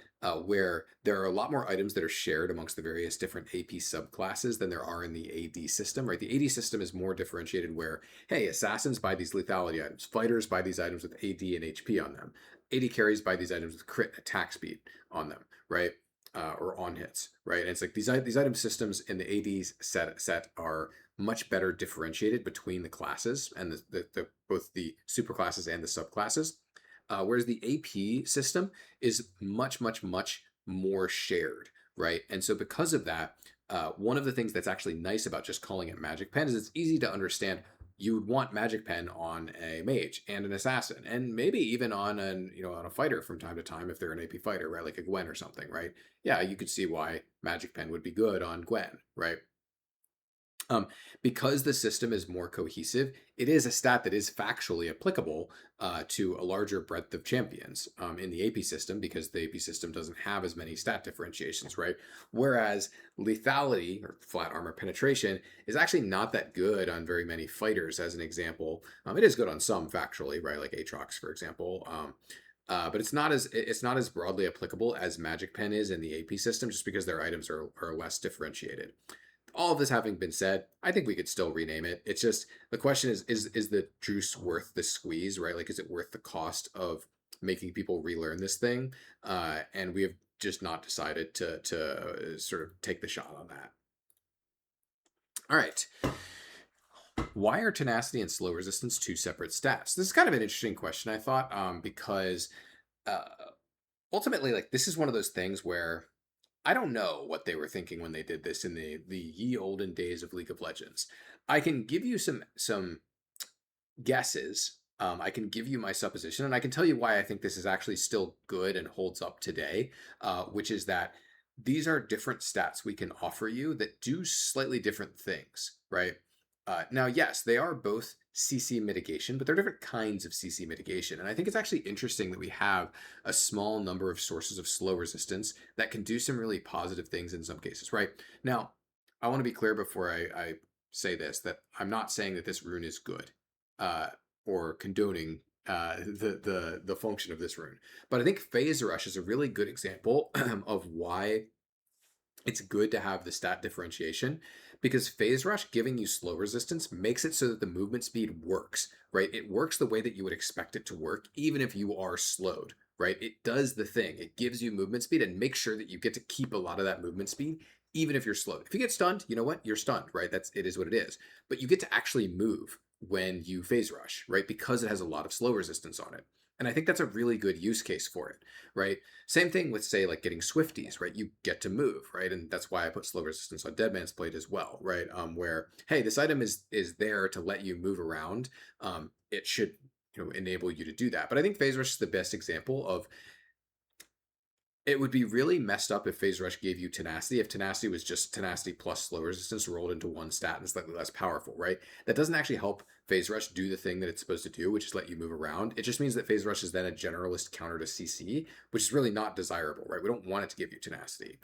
where there are a lot more items that are shared amongst the various different AP subclasses than there are in the AD system, right? The AD system is more differentiated where, hey, assassins buy these lethality items, fighters buy these items with AD and HP on them, AD carries buy these items with crit attack speed on them, right? Or on hits, right? And it's like these item systems in the AD's set are much better differentiated between the classes and the both the superclasses and the subclasses. Whereas the AP system is much, much, much more shared, right? And so because of that, one of the things that's actually nice about just calling it Magic Pen is it's easy to understand. You would want Magic Pen on a mage and an assassin, and maybe even on on a fighter from time to time if they're an AP fighter, right? Like a Gwen or something, right? Yeah, you could see why Magic Pen would be good on Gwen, right? Um, because the system is more cohesive, it is a stat that is factually applicable to a larger breadth of champions in the AP system because the AP system doesn't have as many stat differentiations, right? Whereas lethality or flat armor penetration is actually not that good on very many fighters, as an example. It is good on some factually, right? Like Aatrox, for example. But it's not as broadly applicable as Magic Pen is in the AP system, just because their items are less differentiated. All of this having been said, I think we could still rename it. It's just the question is the juice worth the squeeze, right? Like, is it worth the cost of making people relearn this thing? And we have just not decided to sort of take the shot on that. All right. Why are tenacity and slow resistance two separate stats? This is kind of an interesting question, I thought, because uh, ultimately, like, this is one of those things where I don't know what they were thinking when they did this in the ye olden days of League of Legends. I can give you some guesses. I can give you my supposition, and I can tell you why I think this is actually still good and holds up today. Which is that these are different stats we can offer you that do slightly different things, right? Now, yes, they are both CC mitigation, but they're different kinds of CC mitigation. And I think it's actually interesting that we have a small number of sources of slow resistance that can do some really positive things in some cases, right? Now, I want to be clear before I say this that I'm not saying that this rune is good, uh, or condoning the function of this rune, but I think Phase Rush is a really good example of why it's good to have the stat differentiation, because Phase Rush giving you slow resistance makes it so that the movement speed works, right? It works the way that you would expect it to work, even if you are slowed, right? It does the thing. It gives you movement speed and makes sure that you get to keep a lot of that movement speed, even if you're slowed. If you get stunned, you know what? You're stunned, right? It is what it is. But you get to actually move when you Phase Rush, right? Because it has a lot of slow resistance on it. And I think that's a really good use case for it, right? Same thing with, say, like getting Swifties, right? You get to move, right? And that's why I put slow resistance on Dead Man's Plate as well, right? Where, hey, this item is there to let you move around. It should, enable you to do that. But I think Phase Rush is the best example of, it would be really messed up if Phase Rush gave you tenacity, if tenacity was just tenacity plus slow resistance rolled into one stat and slightly less powerful, right? That doesn't actually help Phase Rush do the thing that it's supposed to do, which is let you move around. It just means that Phase Rush is then a generalist counter to CC, which is really not desirable, right? We don't want it to give you tenacity.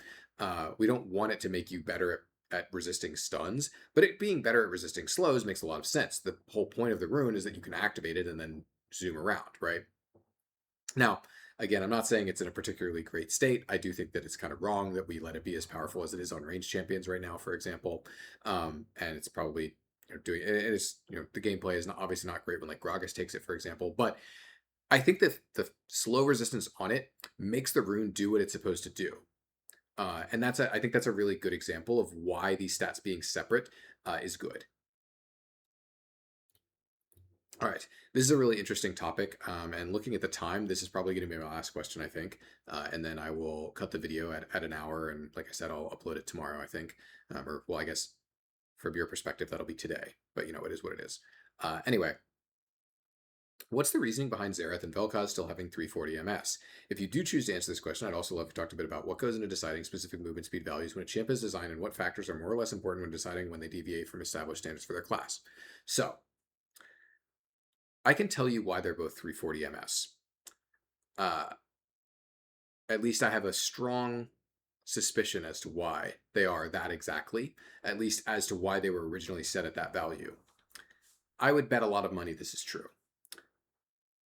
We don't want it to make you better at resisting stuns, but it being better at resisting slows makes a lot of sense. The whole point of the rune is that you can activate it and then zoom around, right? Now, Again, I'm not saying it's in a particularly great state. I do think that it's kind of wrong that we let it be as powerful as it is on range champions right now, for example. And it's probably doing it is the gameplay is not, obviously not great when like Gragas takes it, for example. But I think that the slow resistance on it makes the rune do what it's supposed to do. And I think that's a really good example of why these stats being separate is good. All right, this is a really interesting topic, and looking at the time, this is probably going to be my last question, I think, and then I will cut the video at an hour, and like I said, I'll upload it tomorrow, I think, or well, I guess from your perspective, that'll be today, but it is what it is. Anyway, what's the reasoning behind Xerath and Vel'Koz still having 340 MS? If you do choose to answer this question, I'd also love to talk a bit about what goes into deciding specific movement speed values when a champ is designed and what factors are more or less important when deciding when they deviate from established standards for their class. So, I can tell you why they're both 340 MS. At least I have a strong suspicion as to why they are that exactly, at least as to why they were originally set at that value. I would bet a lot of money this is true.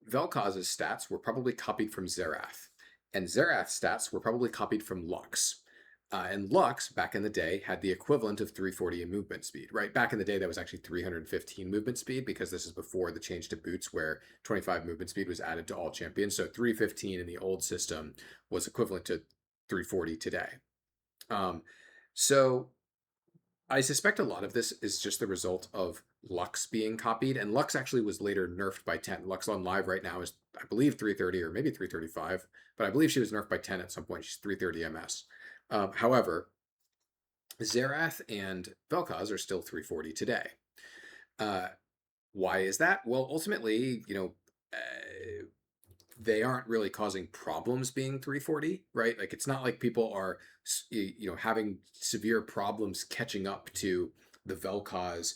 Vel'Koz's stats were probably copied from Xerath, and Xerath's stats were probably copied from Lux. And Lux, back in the day, had the equivalent of 340 in movement speed, right? Back in the day, that was actually 315 movement speed because this is before the change to boots where 25 movement speed was added to all champions. So 315 in the old system was equivalent to 340 today. So I suspect a lot of this is just the result of Lux being copied, and Lux actually was later nerfed by 10. Lux on live right now is, I believe, 330 or maybe 335, but I believe she was nerfed by 10 at some point. She's 330 MS. However, Xerath and Vel'Koz are still 340 today. Why is that? Well, ultimately, they aren't really causing problems being 340, right? Like, it's not like people are, having severe problems catching up to the Vel'Koz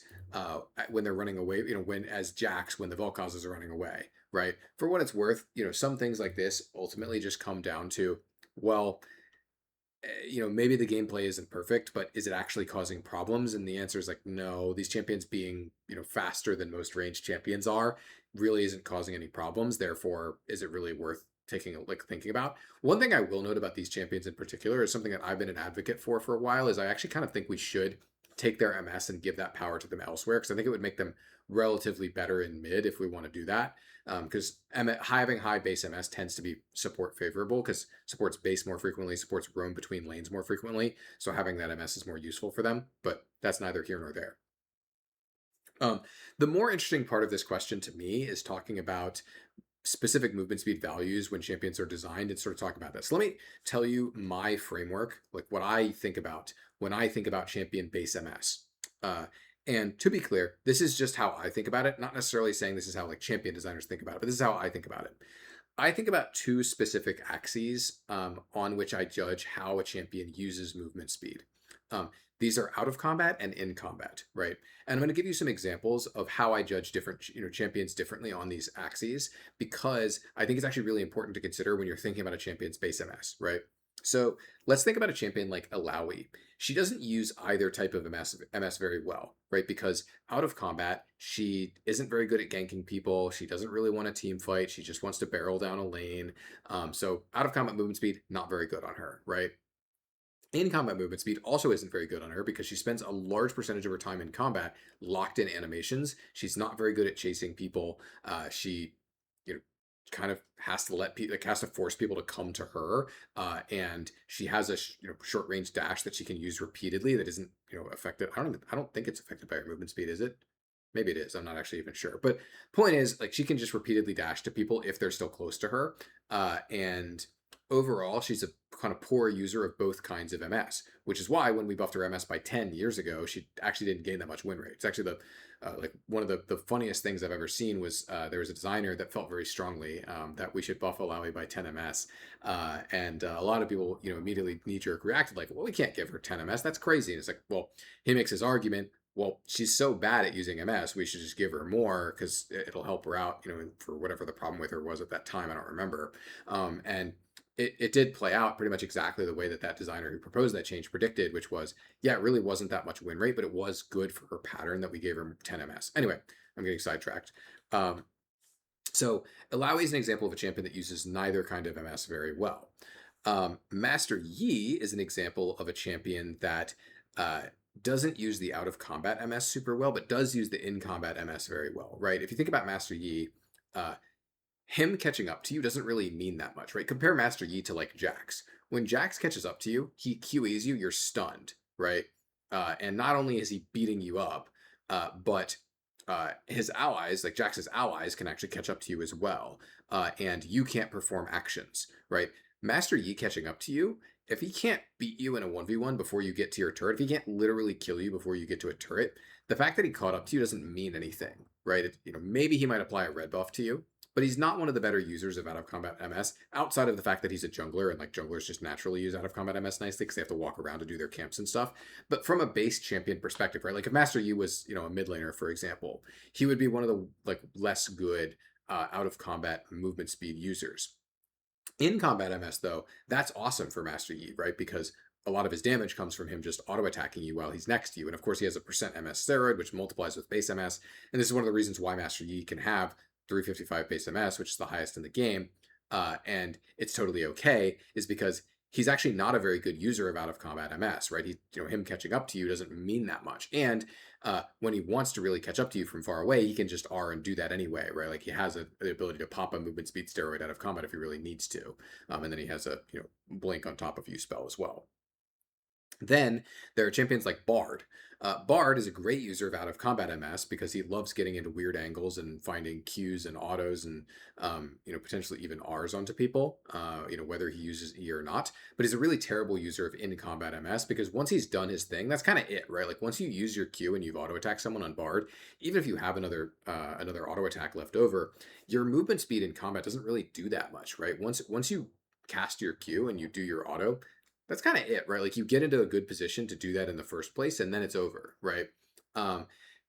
when they're running away, when as Jax, when the Vel'Kozes are running away, right? For what it's worth, some things like this ultimately just come down to, well, maybe the gameplay isn't perfect, but is it actually causing problems? And the answer is like, no, these champions being, faster than most ranged champions are really isn't causing any problems. Therefore, is it really worth thinking about? One thing I will note about these champions in particular is something that I've been an advocate for a while is I actually kind of think we should take their MS and give that power to them elsewhere because I think it would make them relatively better in mid if we want to do that. Because having high base MS tends to be support favorable because supports base more frequently, supports roam between lanes more frequently. So having that MS is more useful for them, but that's neither here nor there. The more interesting part of this question to me is talking about specific movement speed values when champions are designed and sort of talk about this. So let me tell you my framework, like what I think about when I think about champion base MS. And to be clear, this is just how I think about it, not necessarily saying this is how like champion designers think about it, but this is how I think about it. I think about two specific axes on which I judge how a champion uses movement speed. These are out of combat and in combat, right? And I'm going to give you some examples of how I judge different champions differently on these axes because I think it's actually really important to consider when you're thinking about a champion's base MS, right? So let's think about a champion like Alawi. She doesn't use either type of MS very well, right? Because out of combat, she isn't very good at ganking people. She doesn't really want a team fight. She just wants to barrel down a lane. So out of combat movement speed, not very good on her, right? In combat movement speed also isn't very good on her because she spends a large percentage of her time in combat locked in animations. She's not very good at chasing people. She, kind of has to has to force people to come to her. And she has a short range dash that she can use repeatedly that isn't affected. I don't think it's affected by her movement speed, is it? Maybe it is. I'm not actually even sure. But point is, like, she can just repeatedly dash to people if they're still close to her. And overall, she's a kind of poor user of both kinds of MS, which is why when we buffed her MS by 10 years ago, she actually didn't gain that much win rate. It's actually one of the funniest things I've ever seen was there was a designer that felt very strongly that we should buff Alawi by 10 MS. And a lot of people, immediately knee-jerk reacted like, well, we can't give her 10 MS. That's crazy. And it's like, well, he makes his argument, well, she's so bad at using MS, we should just give her more because it'll help her out, for whatever the problem with her was at that time. I don't remember. And it did play out pretty much exactly the way that designer who proposed that change predicted, which was, yeah, it really wasn't that much win rate, but it was good for her pattern that we gave her 10 MS. Anyway, I'm getting sidetracked. So Illaoi is an example of a champion that uses neither kind of MS very well. Master Yi is an example of a champion that uh, doesn't use the out of combat MS super well, but does use the in combat MS very well, right? If you think about Master Yi, uh, him catching up to you doesn't really mean that much, right? Compare Master Yi to like Jax. When Jax catches up to you, he QAs you, you're stunned, right? And not only is he beating you up, but his allies, like Jax's allies, can actually catch up to you as well. And you can't perform actions, right? Master Yi catching up to you, if he can't beat you in a 1v1 before you get to your turret, if he can't literally kill you before you get to a turret, the fact that he caught up to you doesn't mean anything, right? Maybe he might apply a red buff to you, but he's not one of the better users of out of combat MS outside of the fact that he's a jungler and like junglers just naturally use out of combat MS nicely because they have to walk around to do their camps and stuff. But from a base champion perspective, right? Like if Master Yi was, a mid laner, for example, he would be one of the like less good out of combat movement speed users. In combat MS though, that's awesome for Master Yi, right? Because a lot of his damage comes from him just auto attacking you while he's next to you. And of course, he has a percent MS steroid, which multiplies with base MS. And this is one of the reasons why Master Yi can have 355 base MS, which is the highest in the game. And it's totally okay, is because he's actually not a very good user of out of combat MS, right? Him catching up to you doesn't mean that much. And when he wants to really catch up to you from far away, he can just R and do that anyway, right? Like he has the ability to pop a movement speed steroid out of combat if he really needs to. And then he has a blink on top of you spell as well. Then there are champions like Bard. Bard is a great user of out of combat MS because he loves getting into weird angles and finding Qs and autos and potentially even Rs onto people. Whether he uses E or not. But he's a really terrible user of in combat MS because once he's done his thing, that's kind of it, right? Like once you use your Q and you've auto attacked someone on Bard, even if you have another auto attack left over, your movement speed in combat doesn't really do that much, right? Once you cast your Q and you do your auto, that's kind of it, right? Like you get into a good position to do that in the first place, and then it's over, right? Um,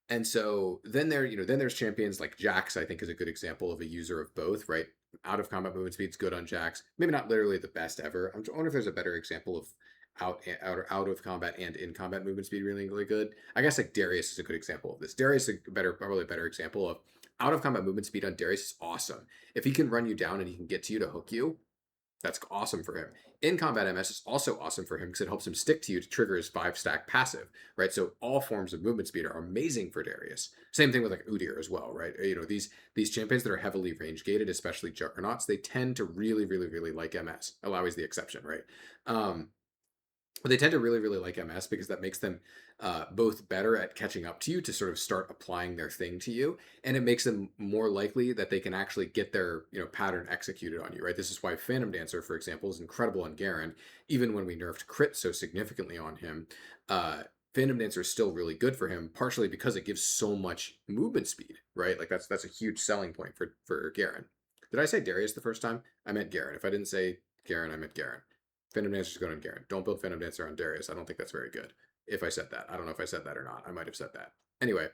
and so then there's champions like Jax. I think is a good example of a user of both, right? Out of combat movement speed's good on Jax. Maybe not literally the best ever. I wonder if there's a better example of out of combat and in combat movement speed really really good. I guess like Darius is a good example of this. Darius is probably a better example of out of combat movement speed on Darius is awesome. If he can run you down and he can get to you to hook you, that's awesome for him. In combat MS is also awesome for him because it helps him stick to you to trigger his 5-stack passive, right? So all forms of movement speed are amazing for Darius. Same thing with like Udyr as well, right? These champions that are heavily range gated, especially Juggernauts, they tend to really, really, really like MS. Illaoi is the exception, right? But they tend to really, really like MS because that makes them both better at catching up to you to sort of start applying their thing to you, and it makes them more likely that they can actually get their pattern executed on you. Right. This is why Phantom Dancer, for example, is incredible on Garen. Even when we nerfed crit so significantly on him, Phantom Dancer is still really good for him, partially because it gives so much movement speed. Right. Like that's a huge selling point for Garen. Did I say Darius the first time? I meant Garen. If I didn't say Garen, I meant Garen. Phantom Dancer's going on Garen. Don't build Phantom Dancer on Darius. I don't think that's very good. If I said that, I don't know if I said that or not. I might have said that. Anyway,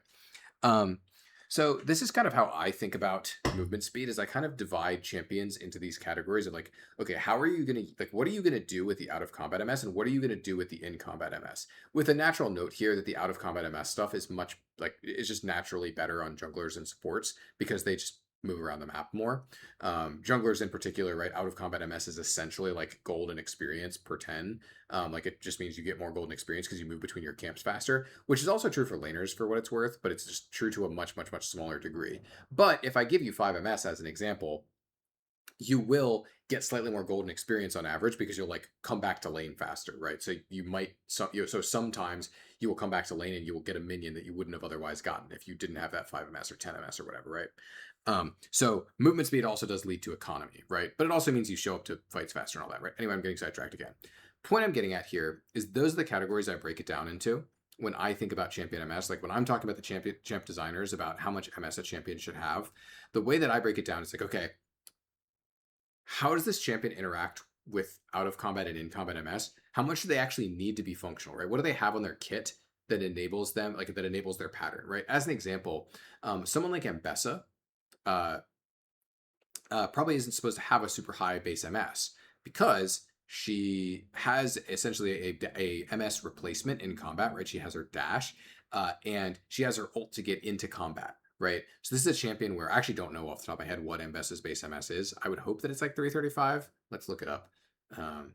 so this is kind of how I think about movement speed. Is I kind of divide champions into these categories of like, okay, how are you gonna what are you gonna do with the out of combat MS, and what are you gonna do with the in combat MS? With a natural note here that the out of combat MS stuff is much it's just naturally better on junglers and supports because they just move around the map more. Junglers in particular, right? Out of combat MS is essentially like golden experience per 10. Like it just means you get more golden experience because you move between your camps faster, which is also true for laners for what it's worth, but it's just true to a much, much, much smaller degree. But if I give you 5 MS as an example, you will get slightly more golden experience on average because you'll like come back to lane faster, right? So you might so sometimes you will come back to lane and you will get a minion that you wouldn't have otherwise gotten if you didn't have that 5 MS or 10 MS or whatever, right? So movement speed also does lead to economy, right? But it also means you show up to fights faster and all that, right? Anyway, I'm getting sidetracked again. Point I'm getting at here is those are the categories I break it down into when I think about champion MS. Like when I'm talking about the champ designers about how much MS a champion should have, the way that I break it down is like, okay, how does this champion interact with out of combat and in combat MS? How much do they actually need to be functional, right? What do they have on their kit that enables them, like that enables their pattern, right? As an example, someone like Ambessa probably isn't supposed to have a super high base MS because she has essentially a MS replacement in combat, right? She has her dash and she has her ult to get into combat, right? So this is a champion where I actually don't know off the top of my head what Mbessa's base MS is. I would hope that it's like 335. Let's look it up. Um,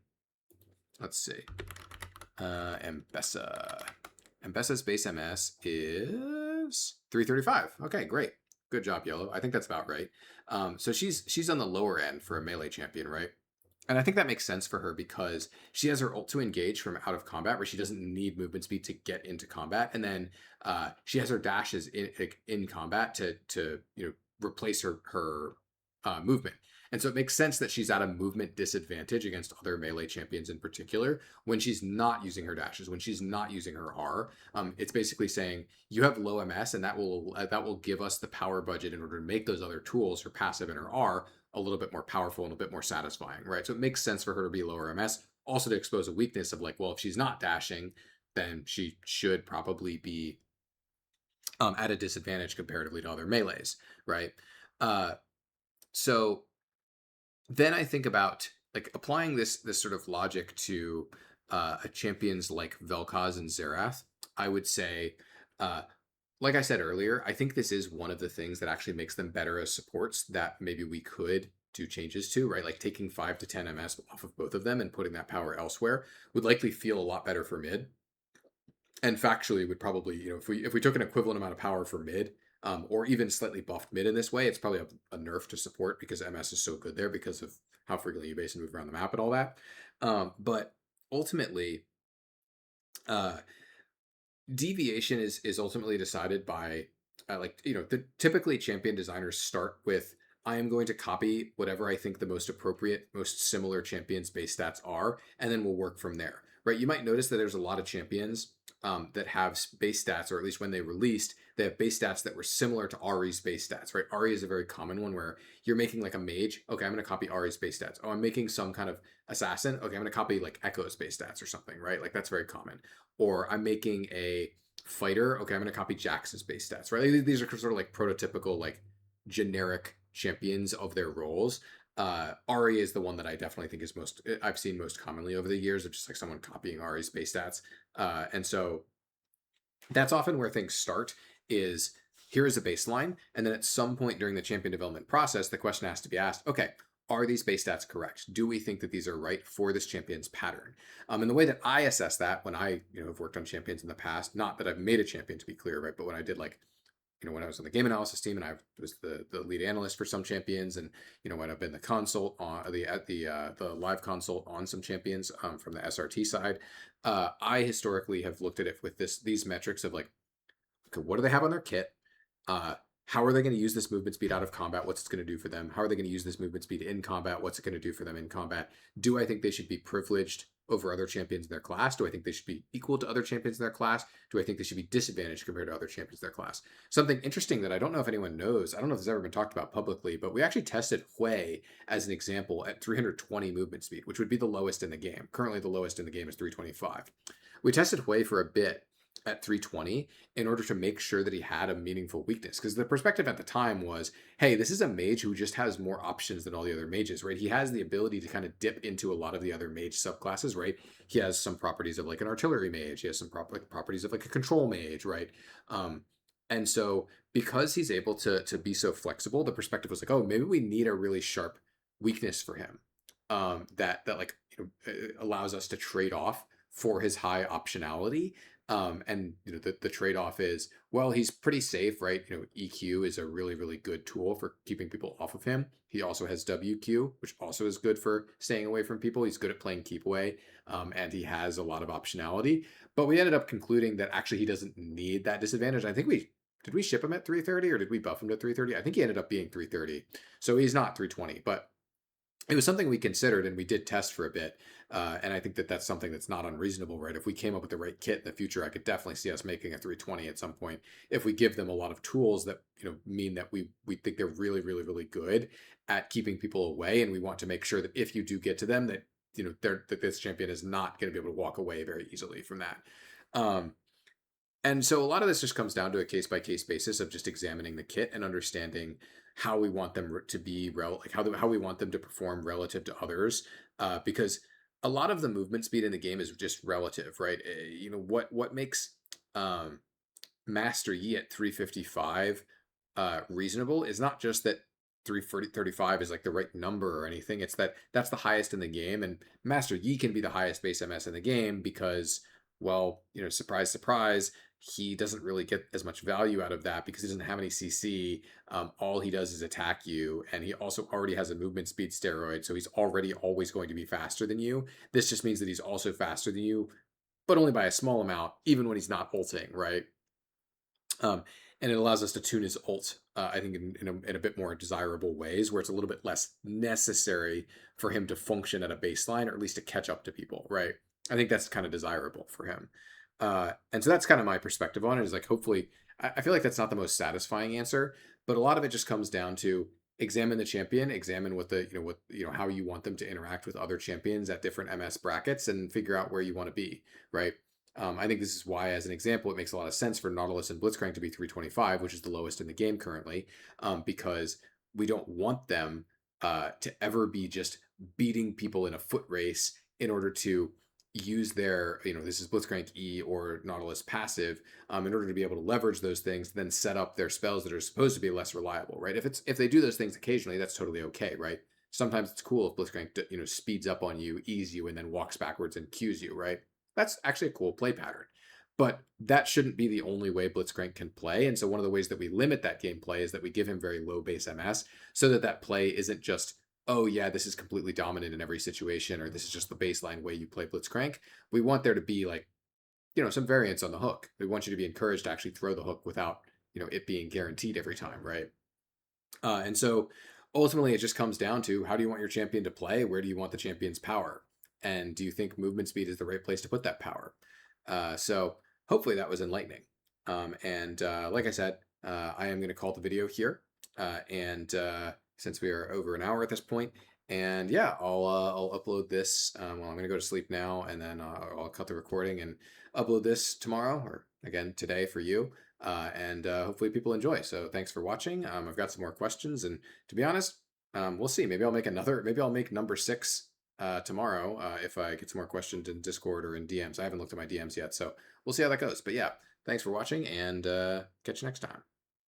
let's see. Mbessa. Mbessa's base MS is 335. Okay, great. Good job, Yellow. I think that's about right. So she's on the lower end for a melee champion, right? And I think that makes sense for her because she has her ult to engage from out of combat, where she doesn't need movement speed to get into combat, and then she has her dashes in combat to replace her movement. And so it makes sense that she's at a movement disadvantage against other melee champions in particular when she's not using her dashes, when she's not using her R. It's basically saying you have low MS, and that will give us the power budget in order to make those other tools, her passive and her R, a little bit more powerful and a bit more satisfying, right? So it makes sense for her to be lower MS, also to expose a weakness of like, well, if she's not dashing, then she should probably be at a disadvantage comparatively to other melees, right? So then I think about like applying this sort of logic to champions like Vel'Koz and Xerath. I would say, uh, like I said earlier, I think this is one of the things that actually makes them better as supports that maybe we could do changes to, right? Like taking 5 to 10 MS off of both of them and putting that power elsewhere would likely feel a lot better for mid. And factually would probably, if we took an equivalent amount of power for mid, or even slightly buffed mid in this way, it's probably a nerf to support because MS is so good there because of how frequently you base and move around the map and all that. But ultimately, uh, deviation is ultimately decided by typically champion designers start with, I am going to copy whatever I think the most appropriate, most similar champions base stats are, and then we'll work from there, right? You might notice that there's a lot of champions that have base stats, or at least when they released, they have base stats that were similar to Ari's base stats, right? Ari is a very common one where you're making like a mage. Okay, I'm going to copy Ari's base stats. Oh, I'm making some kind of assassin. Okay, I'm going to copy like Echo's base stats or something, right? Like that's very common. Or I'm making a fighter. Okay, I'm going to copy Jax's base stats, right? These are sort of like prototypical, like generic champions of their roles. Ari is the one that I definitely think is I've seen most commonly over the years of just like someone copying Ari's base stats. And so that's often where things start is here is a baseline. And then at some point during the champion development process, the question has to be asked, okay, are these base stats correct? Do we think that these are right for this champion's pattern? And the way that I assess that when I have worked on champions in the past, not that I've made a champion to be clear, right? But when I did like when I was on the game analysis team and I was the lead analyst for some champions, and when I've been the consult on the live consult on some champions from the SRT side, I historically have looked at it with these metrics of like, okay, what do they have on their kit? How are they going to use this movement speed out of combat? What's it going to do for them? How are they going to use this movement speed in combat? What's it going to do for them in combat? Do I think they should be privileged over other champions in their class? Do I think they should be equal to other champions in their class? Do I think they should be disadvantaged compared to other champions in their class? Something interesting that I don't know if anyone knows, I don't know if this has ever been talked about publicly, but we actually tested Hui as an example at 320 movement speed, which would be the lowest in the game. Currently, the lowest in the game is 325. We tested Hui for a bit at 320 in order to make sure that he had a meaningful weakness, because the perspective at the time was, hey, this is a mage who just has more options than all the other mages, right? He has the ability to kind of dip into a lot of the other mage subclasses, right? He has some properties of like an artillery mage, he has some properties of like a control mage, right? And so because he's able to be so flexible, the perspective was like, oh, maybe we need a really sharp weakness for him, that like allows us to trade off for his high optionality. And the trade-off is, well, he's pretty safe, right? EQ is a really, really good tool for keeping people off of him. He also has WQ, which also is good for staying away from people. He's good at playing keep away, and he has a lot of optionality. But we ended up concluding that actually he doesn't need that disadvantage. I think did we ship him at 330 or did we buff him to 330? I think he ended up being 330. So he's not 320, but it was something we considered and we did test for a bit. And I think that that's something that's not unreasonable, right? If we came up with the right kit in the future, I could definitely see us making a 320 at some point if we give them a lot of tools that mean that we think they're really, really, really good at keeping people away, and we want to make sure that if you do get to them, that that this champion is not going to be able to walk away very easily from that. And so a lot of this just comes down to a case by case basis of just examining the kit and understanding how we want them to be how we want them to perform relative to others, because a lot of the movement speed in the game is just relative, right? What makes Master Yi at 355 reasonable is not just that 335 is like the right number or anything. It's that that's the highest in the game, and Master Yi can be the highest base MS in the game because, well, surprise, surprise, he doesn't really get as much value out of that because he doesn't have any CC. All he does is attack you, and he also already has a movement speed steroid, so he's already always going to be faster than you. This just means that he's also faster than you, but only by a small amount, even when he's not ulting, right? Um, and it allows us to tune his ult, I think, in a bit more desirable ways, where it's a little bit less necessary for him to function at a baseline, or at least to catch up to people, right? I think that's kind of desirable for him. And so that's kind of my perspective on it, is like, hopefully, I feel like that's not the most satisfying answer, but a lot of it just comes down to examine the champion, examine how you want them to interact with other champions at different MS brackets, and figure out where you want to be, right? I think this is why, as an example, it makes a lot of sense for Nautilus and Blitzcrank to be 325, which is the lowest in the game currently, because we don't want them to ever be just beating people in a foot race in order to use their, this is Blitzcrank E or Nautilus passive, in order to be able to leverage those things, then set up their spells that are supposed to be less reliable, right? If they do those things occasionally, that's totally okay, right? Sometimes it's cool if Blitzcrank, speeds up on you, ease you, and then walks backwards and cues you, right? That's actually a cool play pattern. But that shouldn't be the only way Blitzcrank can play. And so one of the ways that we limit that gameplay is that we give him very low base MS, so that that play isn't just, oh yeah, this is completely dominant in every situation, or this is just the baseline way you play Blitzcrank. We want there to be, like, some variance on the hook. We want you to be encouraged to actually throw the hook without, it being guaranteed every time, right? And so ultimately, it just comes down to, how do you want your champion to play? Where do you want the champion's power? And do you think movement speed is the right place to put that power? So hopefully that was enlightening. And like I said, I am going to call the video here. And since we are over an hour at this point, and yeah, I'll upload this. Well, I'm going to go to sleep now, and then I'll cut the recording and upload this tomorrow, or again today for you. And hopefully people enjoy. So thanks for watching. I've got some more questions, and to be honest, we'll see. Maybe I'll make number 6 tomorrow if I get some more questions in Discord or in DMs. I haven't looked at my DMs yet, so we'll see how that goes. But yeah, thanks for watching, and catch you next time.